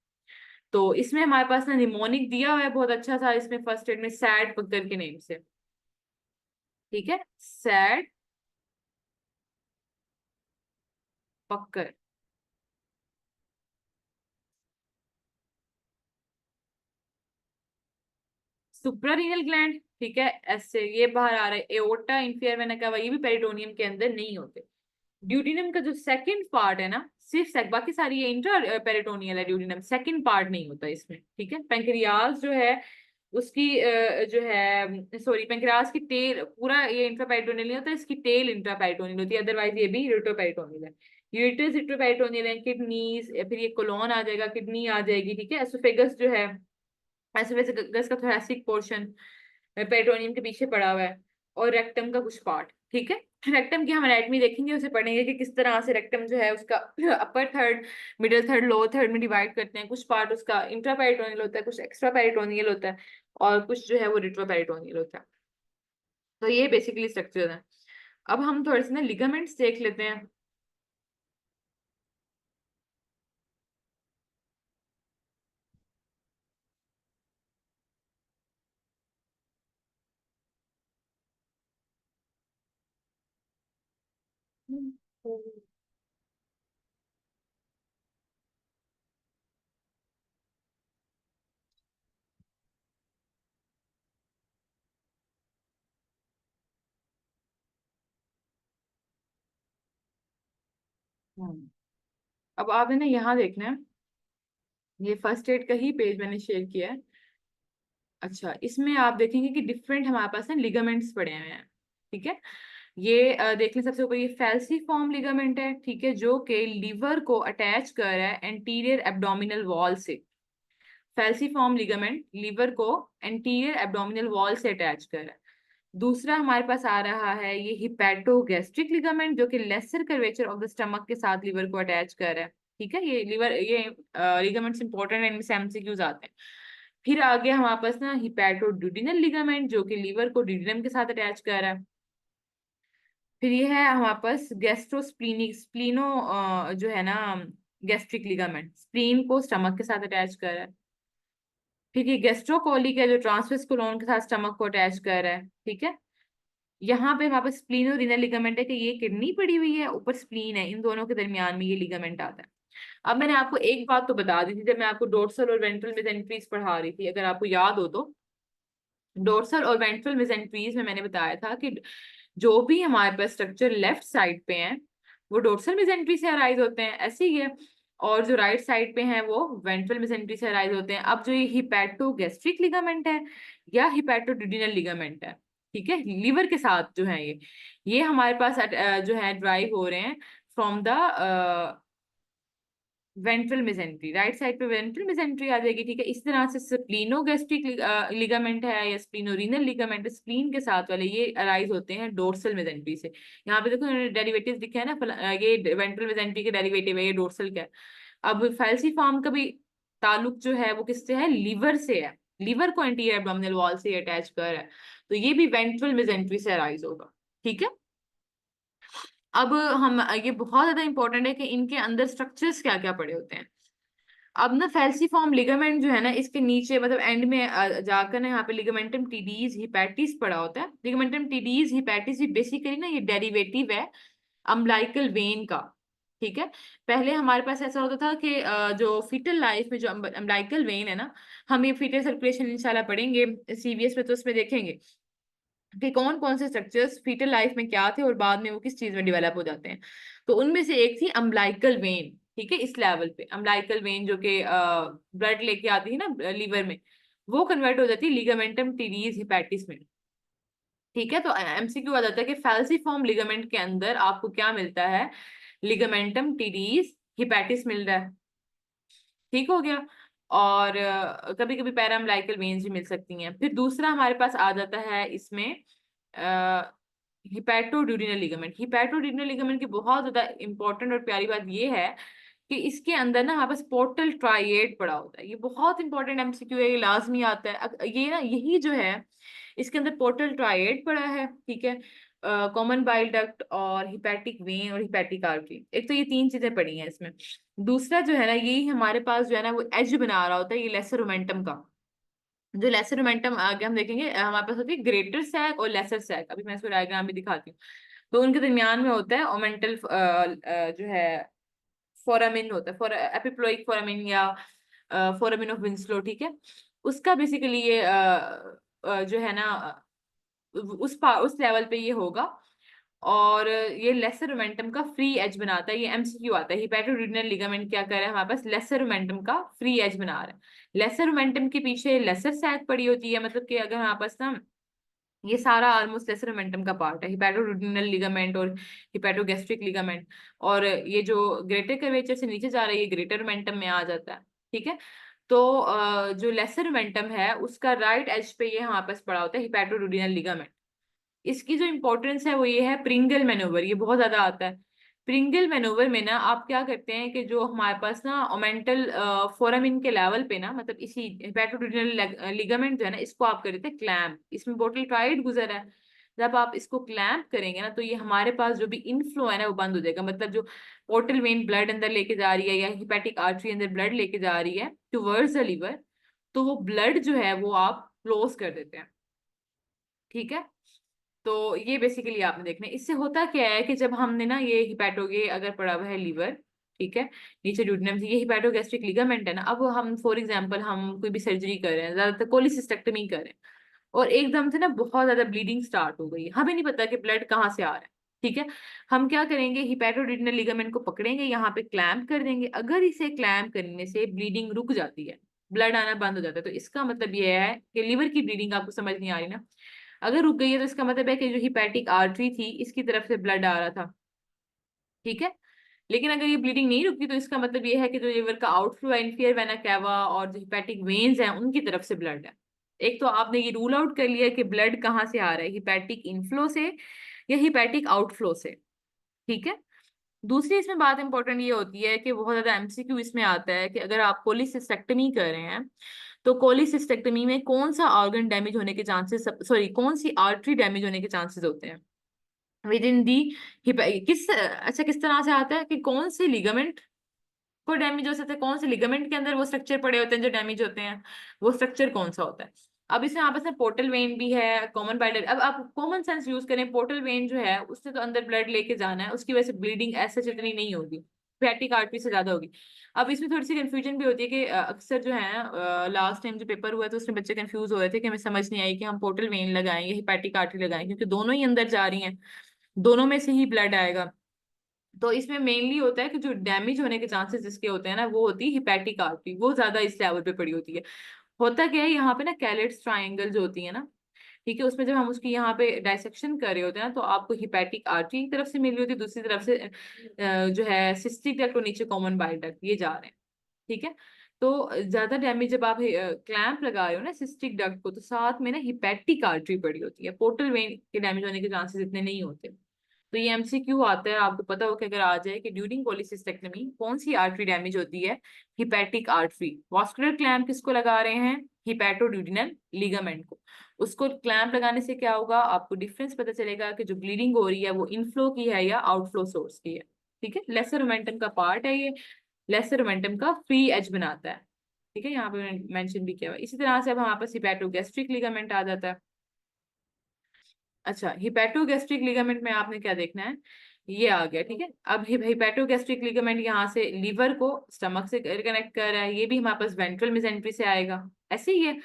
तो इसमें हमारे पास ना निमोनिक दिया हुआ है बहुत अच्छा सा, इसमें फर्स्ट एड में सैड पक्कर के नेम से, ठीक है, सैड पक्कर। सुप्रारीनल ग्लैंड, ठीक है, ऐसे ये बाहर आ रहा है। एओर्टा इंफियर मैंने कहा ये भी पेरिटोनियम के अंदर नहीं होते। ड्यूडिनम का जो सेकंड पार्ट है ना, सिर्फ बाकी सारी ये इंट्रा पेरिटोनियल है, ड्यूडिनम सेकंड पार्ट नहीं होता इसमें, ठीक है। पेंक्रियाज जो है उसकी जो है सॉरी पेंक्रियाज की टेल पूरा ये इंट्रापेरिटोनियल नहीं होता, इसकी टेल इंट्रापेरिटोनियल होती है, अदरवाइज ये भी रेट्रोपेरिटोनियल है। यूरेटस रेट्रोपेरिटोनियल है, किडनीज, फिर ये कोलोन आ जाएगा, किडनी आ जाएगी, ठीक है। एसोफेगस जो है, एसोफेगस का थोरेसिक पोर्शन पेरिटोनियम के पीछे पड़ा हुआ है, और रेक्टम का कुछ पार्ट, ठीक है। रेक्टम की हम एनाटॉमी देखेंगे, उसे पढ़ेंगे कि किस तरह से रेक्टम जो है उसका upper third, middle third, lower third में डिवाइड करते हैं। कुछ पार्ट उसका इंट्रा पेरिटोनियल होता है, कुछ एक्स्ट्रा पेरिटोनियल होता है, और कुछ जो है वो रिट्रो पेरिटोनियल होता है। तो ये बेसिकली स्ट्रक्चर है। अब हम थोड़े से ना लिगामेंट्स देख लेते हैं। हम्म। अब आपने ना यहाँ देखना है, ये फर्स्ट एड का ही पेज मैंने शेयर किया है। अच्छा, इसमें आप देखेंगे कि डिफरेंट हमारे पास ना लिगामेंट्स पड़े हुए हैं, ठीक है। ये देख लें, सबसे ऊपर ये फैल्सीफॉर्म लिगामेंट है, ठीक है, जो कि लीवर को अटैच कर रहा है एंटीरियर एब्डोमिनल वॉल से। फैल्सीफॉर्म लिगामेंट लीवर को एंटीरियर एब्डोमिनल वॉल से अटैच कर रहा है। दूसरा हमारे पास आ रहा है ये हिपैटोगैस्ट्रिक लिगामेंट, जो कि lesser curvature of the stomach के साथ लीवर को अटैच कर रहा है, ठीक है। ये लीवर ये लिगामेंट्स इंपॉर्टेंट है, इनमें से एमसीक्यूज आते हैं। फिर आगे हमारे पास ना हिपैटोड्यूडिनल लिगामेंट, जो कि लीवर को ड्यूडिनम के साथ अटैच कर रहा है। फिर ये है हमारे पास गैस्ट्रोस्प्लीनिक स्प्लीनो जो है ना गैस्ट्रिक लिगामेंट, स्प्लीन को स्टमक के साथ अटैच कर रहा है। फिर ये गैस्ट्रोकोलिक है, जो ट्रांसवर्स कोलोन के साथ स्टमक को अटैच कर रहा है, ठीक है। यहाँ पे हमारे पास स्प्लीनो रीनल लिगामेंट है कि ये किडनी पड़ी हुई है, ऊपर स्प्लीन है, इन दोनों के दरमियान में ये लिगामेंट आता है। अब मैंने आपको एक बात तो बता दी थी जब मैं आपको डोर्सल और वेंट्रल मेसेंट्रीज पढ़ा रही थी, अगर आपको याद हो तो। डोर्सल और वेंट्रल मेसेंट्रीज में मैंने बताया था कि जो भी हमारे पास स्ट्रक्चर लेफ्ट साइड पे हैं वो डोर्सल मेसेंट्री से अराइज होते हैं, ऐसे ही है। और जो राइट साइड पे हैं वो वेंट्रल मेसेंट्री से अराइज होते हैं। अब जो ये हिपैटोगैस्ट्रिक लिगामेंट है या हिपैटोड्यूडिनल लिगामेंट है, ठीक है, लीवर के साथ जो है ये हमारे पास जो है ड्राइव हो रहे हैं from the ventral mesentery. Right side पे वेंट्रल मेसेंट्री आ जाएगी, ठीक है। इस तरह से स्प्लीनोगैस्ट्रिक लिगामेंट है या स्प्लिनोरीनल लिगामेंट, स्प्लीन के साथ वाले ये अराइज होते हैं डोर्सल मेसेंट्री से। यहाँ पे देखो डेरिवेटिव दिखे है ना, ये वेंट्रल मेसेंट्री के डेरिवेटिव है, ये डोर्सल का है। अब फैल्सीफॉर्म का भी ताल्लुक जो है वो किससे है, लीवर से है। लीवर को एंटीरियर एब्डोमिनल वॉल से अटैच कर है, तो ये भी वेंट्रल मेसेंट्री से अराइज होगा, ठीक है। अब हम ये बहुत ज्यादा इंपॉर्टेंट है कि इनके अंदर स्ट्रक्चर्स क्या क्या पड़े होते हैं। अब ना फैल्सीफॉर्म लिगामेंट जो है ना, इसके नीचे मतलब एंड में जाकर ना यहाँ पे लिगामेंटम टीडीज हिपैटिस पड़ा होता है। लिगामेंटम टीडीज हिपैटिस भी बेसिकली ना ये डेरिवेटिव है अम्बिलिकल वेन का, ठीक है। पहले हमारे पास ऐसा होता था कि जो फीटल लाइफ में जो अम्बिलिकल वेन है ना, हम ये फीटल सर्कुलेशन इंशाल्लाह पढ़ेंगे सीवीएस में, तो उसमें देखेंगे कि कौन कौन से स्ट्रक्चर्स फीटल लाइफ में क्या थे और बाद में वो किस चीज में डेवलप हो जाते हैं। तो उनमें से एक थी अम्बिलिकल वेन। ठीक है, इस लेवल पे अम्बिलिकल वेन जो कि ब्लड लेके आती है ना लीवर में, वो कन्वर्ट हो जाती है लिगामेंटम टीडीज हिपैटिस में। ठीक है, तो एमसीक्यू आ जाता है कि फैल्सीफॉर्म लिगामेंट के अंदर आपको क्या मिलता है, लिगामेंटम टीडीज हिपैटिस मिल रहा है। ठीक हो गया। और कभी कभी पैराम्बलाइकल वेन्स भी मिल सकती हैं। फिर दूसरा हमारे पास आ जाता है इसमें हिपैटोड्यूडिनल लिगामेंट। हिपैटोड्यूडिनल लिगामेंट की बहुत ज्यादा इंपॉर्टेंट और प्यारी बात ये है कि इसके अंदर ना हमारे पास पोर्टल ट्राइएड पड़ा होता है। ये बहुत इंपॉर्टेंट एमसीक्यू है, ये लाजमी आता है। ये ना यही जो है, इसके अंदर पोर्टल ट्राइएड पड़ा है। ठीक है, कॉमन बाइल डक्ट और हिपैटिक वेन और हिपैटिक आर्टरी, एक तो ये तीन चीजें पड़ी हैं इसमें। दूसरा जो है ना, यही हमारे पास जो है ना वो एज बना रहा होता है ये लेसर मोमेंटम का। जो लेसर मोमेंटम आगे हम देखेंगे, हमारे पास होती है ग्रेटर सैक और लेसर सैक। अभी मैं इसको डायग्राम भी दिखाती हूँ। तो उनके दरमियान में होता है ओमेंटल जो है फोरामिन होता है, एपिप्लोइक फोरामिन या फोरामिन ऑफ विंस्लो। ठीक है, उसका बेसिकली ये जो है ना उस लेवल पे ये होगा। और ये लेसर मोमेंटम का फ्री एज बनाता है। ये एमसीक्यू आता है, हिपैटोड्यूडिनल लिगामेंट क्या कर रहा है, हमारे पास लेसर मोमेंटम का फ्री एज बना रहा है। लेसर मोमेंटम के पीछे लेसर सैक पड़ी होती है। मतलब कि अगर हमारे पास ना ये सारा ऑलमोस्ट लेसर मोमेंटम का पार्ट है, हिपैटोड्यूडिनल लिगामेंट और हिपैटोगैस्ट्रिक लिगामेंट। और ये जो ग्रेटर कर्वेचर से नीचे जा रहा है, ये ग्रेटर मोमेंटम में आ जाता है। ठीक है, तो जो लेसर मोमेंटम है उसका राइट एज पे ये हमारे पास पड़ा होता है हिपैटोड्यूडिनल लिगामेंट। इसकी जो इंपॉर्टेंस है वो ये है प्रिंगल मैनोवर, ये बहुत ज्यादा आता है। प्रिंगल मैनोवर में ना आप क्या करते हैं कि जो हमारे पास ना ओमेंटल फोरामिन के लेवल पे ना, मतलब इसी हिपैटोड्यूडिनल लिगामेंट जो है ना, इसको आप कर देते हैं क्लैम्प। इसमें बोटल ट्राइड गुजर है। जब आप इसको क्लैम्प करेंगे ना, तो ये हमारे पास जो भी इनफ्लो है ना वो बंद हो जाएगा। मतलब जो पोर्टल वेन ब्लड अंदर लेके जा रही है या हिपैटिक आर्टरी अंदर ब्लड लेके जा रही है टुवर्ड्स द लिवर, तो वो ब्लड जो है वो आप क्लोज कर देते हैं। ठीक है, तो ये बेसिकली आपने देखना है। इससे होता क्या है कि जब हमने ना ये हिपैटोगे अगर पड़ा हुआ है लीवर, ठीक है, नीचे ड्यूडेनम से, ये हिपैटोगैस्ट्रिक लिगामेंट है ना, अब हम फॉर एग्जांपल हम कोई भी सर्जरी कर रहे हैं, ज्यादातर कोलिसिस्टेक्टमी कर रहे हैं, और एकदम से ना बहुत ज्यादा ब्लीडिंग स्टार्ट हो गई है, हमें नहीं पता कि ब्लड कहाँ से आ रहा है। ठीक है, हम क्या करेंगे, हिपैटोड्यूडिनल लिगामेंट को पकड़ेंगे, यहाँ पे क्लैम्प कर देंगे। अगर इसे क्लैम्प करने से ब्लीडिंग रुक जाती है, ब्लड आना बंद हो जाता है, तो इसका मतलब ये है कि लिवर की ब्लीडिंग आपको समझ नहीं आ रही ना, अगर रुक गई है तो इसका मतलब है कि जो हिपैटिक आर्टरी थी इसकी तरफ से ब्लड आ रहा था। ठीक है, लेकिन अगर ये ब्लीडिंग नहीं रुकती तो इसका मतलब ये है कि जो लिवर का आउटफ्लो है, इंफीरियर वेना कैवा और जो हिपैटिक वेन्स हैं उनकी तरफ से ब्लड है। एक तो आपने ये रूल आउट कर लिया कि ब्लड कहाँ से आ रहा है, हिपैटिक इनफ्लो से या हिपैटिक आउटफ्लो से। ठीक है, दूसरी इसमें बात इंपॉर्टेंट ये होती है कि बहुत ज्यादा एमसीक्यू इसमें आता है कि अगर आप कोलिसिस्टेक्टमी कर रहे हैं, तो कोलिसिस्टेक्टमी में कौन सा ऑर्गन डैमेज होने के चांसेस, सॉरी कौन सी आर्टरी डैमेज होने के चांसेस होते हैं विद इन दी किस, अच्छा किस तरह से आता है कि कौन से लिगामेंट को डैमेज हो सकता है, कौन से लिगामेंट के अंदर वो स्ट्रक्चर पड़े होते हैं जो डैमेज होते हैं, वो स्ट्रक्चर कौन सा होता है। अब इसमें आपस में पोर्टल वेन भी है, कॉमन बाइल। अब आप कॉमन सेंस यूज करें, पोर्टल वेन जो है उससे तो अंदर ब्लड लेके जाना है, उसकी वजह से ब्लीडिंग ऐसे जितनी नहीं होगी, फैटिक आर्टरी से ज्यादा होगी। अब इसमें थोड़ी सी कंफ्यूजन भी होती है कि अक्सर जो है लास्ट टाइम जो पेपर हुआ था उसमें बच्चे कंफ्यूज हो रहे थे कि हमें समझ नहीं आई कि हम पोर्टल वेन लगाएं या हिपैटिक आर्टरी लगाएं, क्योंकि दोनों ही अंदर जा रही हैं, दोनों में से ही ब्लड आएगा। तो इसमें मेनली होता है कि जो डैमेज होने के चांसेस जिसके होते हैं ना, वो होती है हिपैटिक आर्टरी, वो ज्यादा इस लेवल पे पड़ी होती है। होता क्या है, यहाँ पे ना कैलेट्स ट्रायंगल जो होती है ना, ठीक है, उसमें जब हम उसकी यहाँ पे डायसेक्शन कर रहे होते हैं ना, तो आपको हिपैटिक आर्टरी एक तरफ से मिल रही होती है, दूसरी तरफ से जो है सिस्टिक डक्ट और नीचे कॉमन बाइल डक्ट ये जा रहे हैं। ठीक है, तो ज्यादा डैमेज जब आप क्लैंप लगा रहे हो ना सिस्टिक डक्ट को, तो साथ में ना हिपैटिक आर्टरी पड़ी होती है, पोर्टल वेन के डैमेज होने के चांसेस इतने नहीं होते। तो ये एमसीक्यू आता है, आपको पता हो कि अगर आ जाए कि ड्यूरिंग कोलिसिस्टेक्टमी कौन सी आर्टरी डैमेज होती है, हिपैटिक आर्टरी। वास्कुलर क्लैम्प किसको लगा रहे हैं, हिपैटोड्यूडिनल लिगामेंट को। उसको क्लैम्प लगाने से क्या होगा, आपको डिफरेंस पता चलेगा कि जो ब्लीडिंग हो रही है वो इनफ्लो की है या आउटफ्लो सोर्स की है। ठीक है, लेसर मोमेंटम का पार्ट है ये, लेसर मोमेंटम का फ्री एज बनाता है। ठीक है, यहाँ पे मेंशन भी किया हुआ है। इसी तरह से अब हमारे पास हिपैटोगैस्ट्रिक लिगामेंट आ जाता है। अच्छा, हिपैटोगैस्ट्रिक लिगामेंट में आपने क्या देखना है, ये आ गया, ठीक है। अब हिपैटोगैस्ट्रिक लिगामेंट यहाँ से लीवर को स्टमक से कनेक्ट कर रहा है, ये भी हमारे पास वेंट्रल मेसेंट्री से आएगा, ऐसे ही है।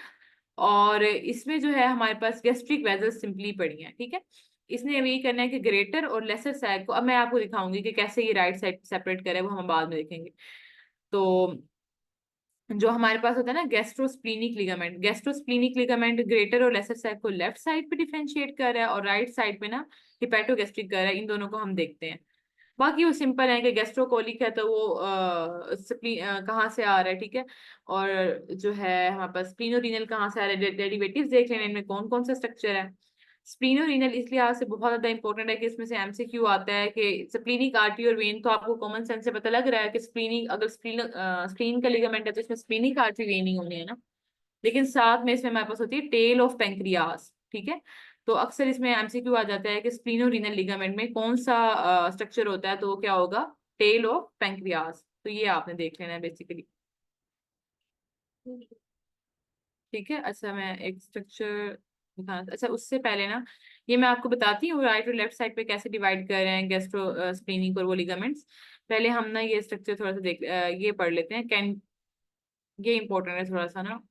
और इसमें जो है हमारे पास गैस्ट्रिक वेसल्स सिंपली पड़ी हैं, ठीक है। इसने अब यही करना है कि ग्रेटर और लेसर सैक को, अब मैं आपको दिखाऊंगी कि कैसे ये राइट साइड सेपरेट करे, वो हम बाद में देखेंगे। तो जो हमारे पास होता है ना गैस्ट्रोस्प्लीनिक लिगामेंट ग्रेटर और लेसर सैक को लेफ्ट साइड पे डिफरेंशिएट कर रहा है, और राइट साइड पे ना हिपैटोगैस्ट्रिक कर रहा है। इन दोनों को हम देखते हैं। बाकी वो सिंपल है कि गैस्ट्रोकोलिक है तो वो कहाँ से आ रहा है, ठीक है। और जो है हमारे पास स्प्लीनोरीनल कहाँ से आ रहा है, डेरिवेटिव्स देख लेना इनमें कौन कौन सा स्ट्रक्चर है। स्प्लीनोरीनल इस लिहाज से बहुत ज्यादा इंपॉर्टेंट है कि इसमें से एमसीक्यू आता है कि स्प्लीनिक आर्टरी और वेन, तो आपको कॉमन सेंस से पता लग रहा है कि स्प्लीनिक, अगर स्प्लीन का लिगामेंट है तो इसमें स्प्लीनिक आर्टरी वेन ही होनी है ना। लेकिन साथ में इसमें हमारे पास होती है टेल ऑफ पेंक्रियास, ठीक है। तो अक्सर इसमें एमसीक्यू आ जाता है कि स्प्लीनोरीनल लिगामेंट में कौन सा स्ट्रक्चर होता है, तो वो क्या होगा, टेल ऑफ पेंक्रियास। तो ये आपने देख लेना है बेसिकली, ठीक है। अच्छा मैं एक स्ट्रक्चर दिखाना, अच्छा उससे पहले ना ये मैं आपको बताती हूँ राइट और लेफ्ट साइड पे कैसे डिवाइड कर रहे हैं गैस्ट्रो स्प्लीनिक और वो लिगामेंट्स। पहले हम ना ये स्ट्रक्चर थोड़ा सा ये पढ़ लेते हैं कैन, ये इंपॉर्टेंट है थोड़ा सा ना।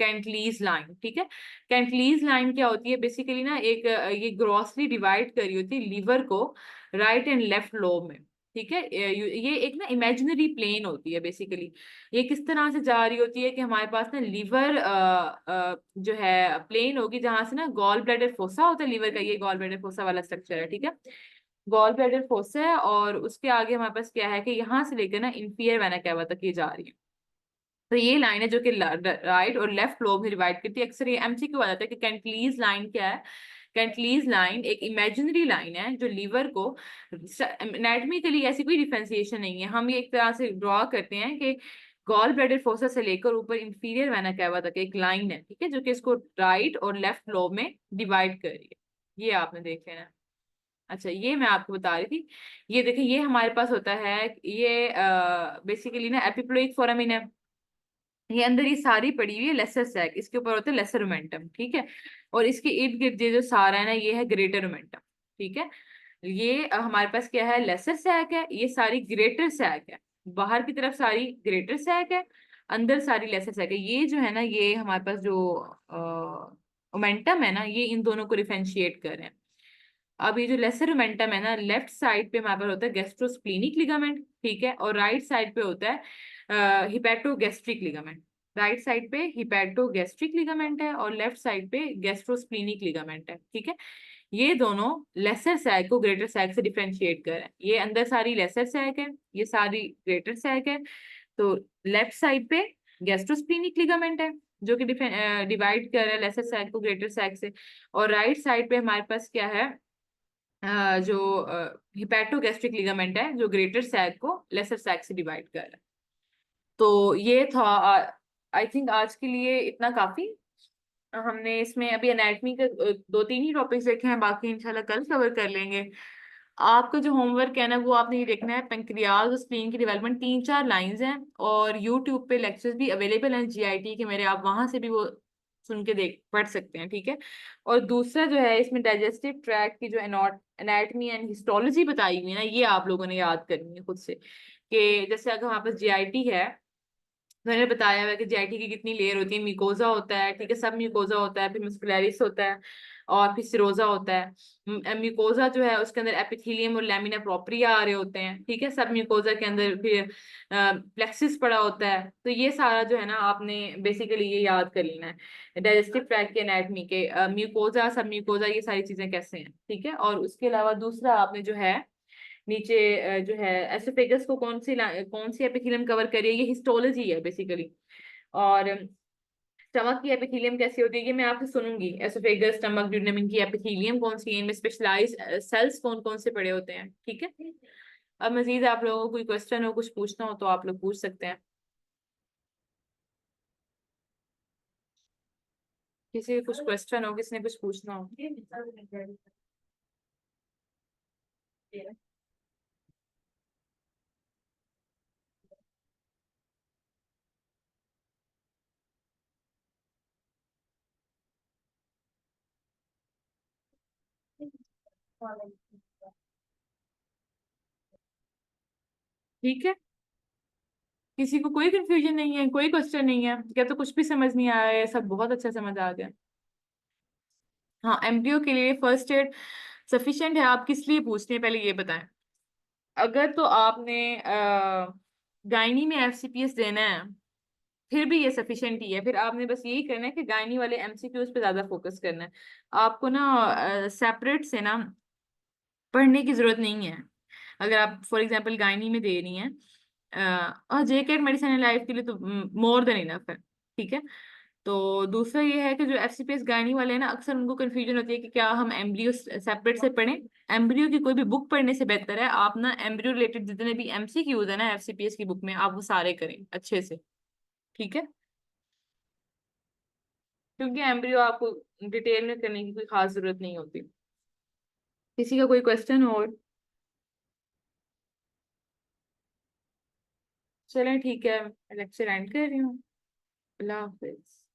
कैंटलीज लाइन, ठीक है। कैंटलीज लाइन क्या होती है बेसिकली ना, एक ये ग्रॉसली डिवाइड करी होती है लीवर को राइट एंड लेफ्ट लोब में, ठीक है। ये एक ना इमेजिनरी प्लेन होती है बेसिकली। ये किस तरह से जा रही होती है कि हमारे पास ना लीवर जो है प्लेन होगी, जहां से ना गॉल ब्लैडर फोसा होता है लीवर का, ये गॉल ब्लैडर फोसा वाला स्ट्रक्चर है, ठीक है। गॉल ब्लैडर फोसा है, और उसके आगे हमारे पास क्या है कि यहाँ से लेकर ना इंफीरियर वेना कैवा तक ये जा रही है। तो ये लाइन है जो कि राइट और लेफ्ट लोब में डिवाइड करती है। अक्सर ये एमसीक्यू आ जाता है कि कैंटलीज लाइन क्या है। कैंटलीज लाइन एक इमेजिनरी लाइन है जो लीवर को, एनाटॉमिकली ऐसी कोई डिफरेंशिएशन नहीं है, हम ये एक तरह से ड्रॉ करते हैं कि गॉल ब्लैडर फोसा से लेकर ऊपर इंफीरियर वेना कैवा तक एक लाइन है, ठीक है, जो कि इसको राइट और लेफ्ट लोब में डिवाइड कर रही है। ये आपने देख लेना है। अच्छा ये मैं आपको बता रही थी, ये देखिए ये हमारे पास होता है, ये बेसिकली ना एपिप्लोइक फोरामिन है। ये अंदर ये सारी पड़ी हुई है लेसर सैक, इसके ऊपर होता है लेसर ओमेंटम, ठीक है। और इसके इर्द गिर्द ये जो सारा है ना, ये है ग्रेटर ओमेंटम, ठीक है। ये हमारे पास क्या है, लेसर सैक है, ये सारी ग्रेटर सैक है। बाहर की तरफ सारी ग्रेटर सैक है, अंदर सारी लेसर सैक है। ये जो है ना, ये हमारे पास जो ओमेंटम है ना, ये इन दोनों को डिफरेंशिएट कर रहे हैं। अब ये जो लेसर ओमेंटम है ना, लेफ्ट साइड पे हमारे पास होता है गैस्ट्रोस्प्लीनिक लिगामेंट, ठीक है, और राइट साइड पे होता है हिपैटोगैस्ट्रिक लिगामेंट। राइट साइड पे हिपैटोगैस्ट्रिक लिगामेंट है और लेफ्ट साइड पे गैस्ट्रोस्प्लीनिक लिगामेंट है, ठीक है। ये दोनों लेसर सैक को ग्रेटर सैक से डिफरेंशिएट कर रहे हैं। ये अंदर सारी लेसर सैक है, ये सारी ग्रेटर सैक है। तो लेफ्ट साइड पे गैस्ट्रोस्प्लीनिक लिगामेंट है जो कि डिवाइड कर रहा है लेसर सैक को ग्रेटर सैक से, और राइट साइड पे हमारे पास क्या है, जो हिपैटोगैस्ट्रिक लिगामेंट है जो ग्रेटर सैक को लेसर सैक से डिवाइड कर रहा है। तो ये था, आई थिंक आज के लिए इतना काफी। हमने इसमें अभी एनाटॉमी के दो तीन ही टॉपिक्स देखे हैं, बाकी इंशाल्लाह कल कवर कर लेंगे। आपका जो होमवर्क है ना, वो आपने ये देखना है पेंक्रियाज और स्प्लीन की डेवलपमेंट, तीन चार लाइंस हैं, और यूट्यूब पे लेक्चर्स भी अवेलेबल हैं जीआईटी के मेरे, आप वहां से भी वो सुन के देख पढ़ सकते हैं, ठीक है। और दूसरा जो है इसमें डाइजेस्टिव ट्रैक्ट की जो एनाटॉमी एंड हिस्टोलॉजी बताई हुई है ना, ये आप लोगों ने याद करनी है खुद से, कि जैसे अगर वहां पर जीआईटी है, मैंने बताया हुआ है कि जेआईटी की कितनी लेयर होती है। म्यूकोजा होता है, ठीक है, सब म्यूकोजा होता है, फिर मस्कुलरिस होता है, और फिर सिरोजा होता है। म्यूकोजा जो है उसके अंदर एपिथेलियम और लैमिना प्रोप्रिया आ रहे होते हैं, ठीक है, सब म्यूकोजा के अंदर। फिर प्लेक्सिस पड़ा होता है। तो ये सारा जो है ना, आपने बेसिकली ये याद कर लेना है डाइजेस्टिव ट्रैक्ट के एनाटॉमी के, म्यूकोजा सब म्यूकोजा ये सारी चीजें कैसे हैं, ठीक है। और उसके अलावा दूसरा आपने जो है नीचे जो है एसोफेगस को कौन सी एपिथेलियम कवर करिए, ये हिस्टोलॉजी है बेसिकली। और स्टमक की एपिथेलियम कैसी होती है, ये मैं आपसे सुनूंगी, एसोफेगस स्टमक ड्यूडेनम, इनकी एपिथेलियम कौन सी है, इनमें स्पेशलाइज सेल्स कौन कौन से पड़े होते हैं, ठीक है। अब मजीद आप लोगों को कोई क्वेश्चन हो, कुछ पूछना हो, तो आप लोग पूछ सकते हैं। किसी को कुछ क्वेश्चन हो, किसी ने कुछ पूछना हो। ठीक है, किसी को कोई कंफ्यूजन नहीं है, कोई क्वेश्चन नहीं है क्या? तो कुछ भी समझ नहीं आया है, सब बहुत अच्छा समझ आ गया। हाँ, एमडीओ के लिए फर्स्ट एड सफिशिएंट है, आप किस लिए पूछते हैं पहले ये बताएं। अगर तो आपने गायनी में एफसीपीएस देना है, फिर भी ये सफिशिएंट ही है, फिर आपने बस यही करना है कि गायनी वाले एमसीक्यूज पे ज्यादा फोकस करना है। आपको ना सेपरेट से ना पढ़ने की जरूरत नहीं है। अगर आप फॉर एग्जांपल गायनी में दे रही हैं, और जेकेट मेडिसिन एंड लाइफ के लिए तो मोर देन इनफ है। ठीक है। तो दूसरा ये है कि जो एफसीपीएस गायनी वाले हैं ना, अक्सर उनको कंफ्यूजन होती है कि क्या हम एम्ब्रियो सेपरेट से पढ़ें। एम्ब्रियो की कोई भी बुक पढ़ने से बेहतर है आप ना एम्ब्रियो रिलेटेड जितने भी एमसीक्यूज है ना एफसीपीएस की बुक में, आप वो सारे करें अच्छे से। ठीक है। क्योंकि एम्ब्रियो आपको डिटेल में करने की कोई खास जरूरत नहीं होती। किसी का कोई क्वेश्चन और? चलें ठीक है, लेक्चर एंड कर रही हूँ। अल्लाह हाफिज।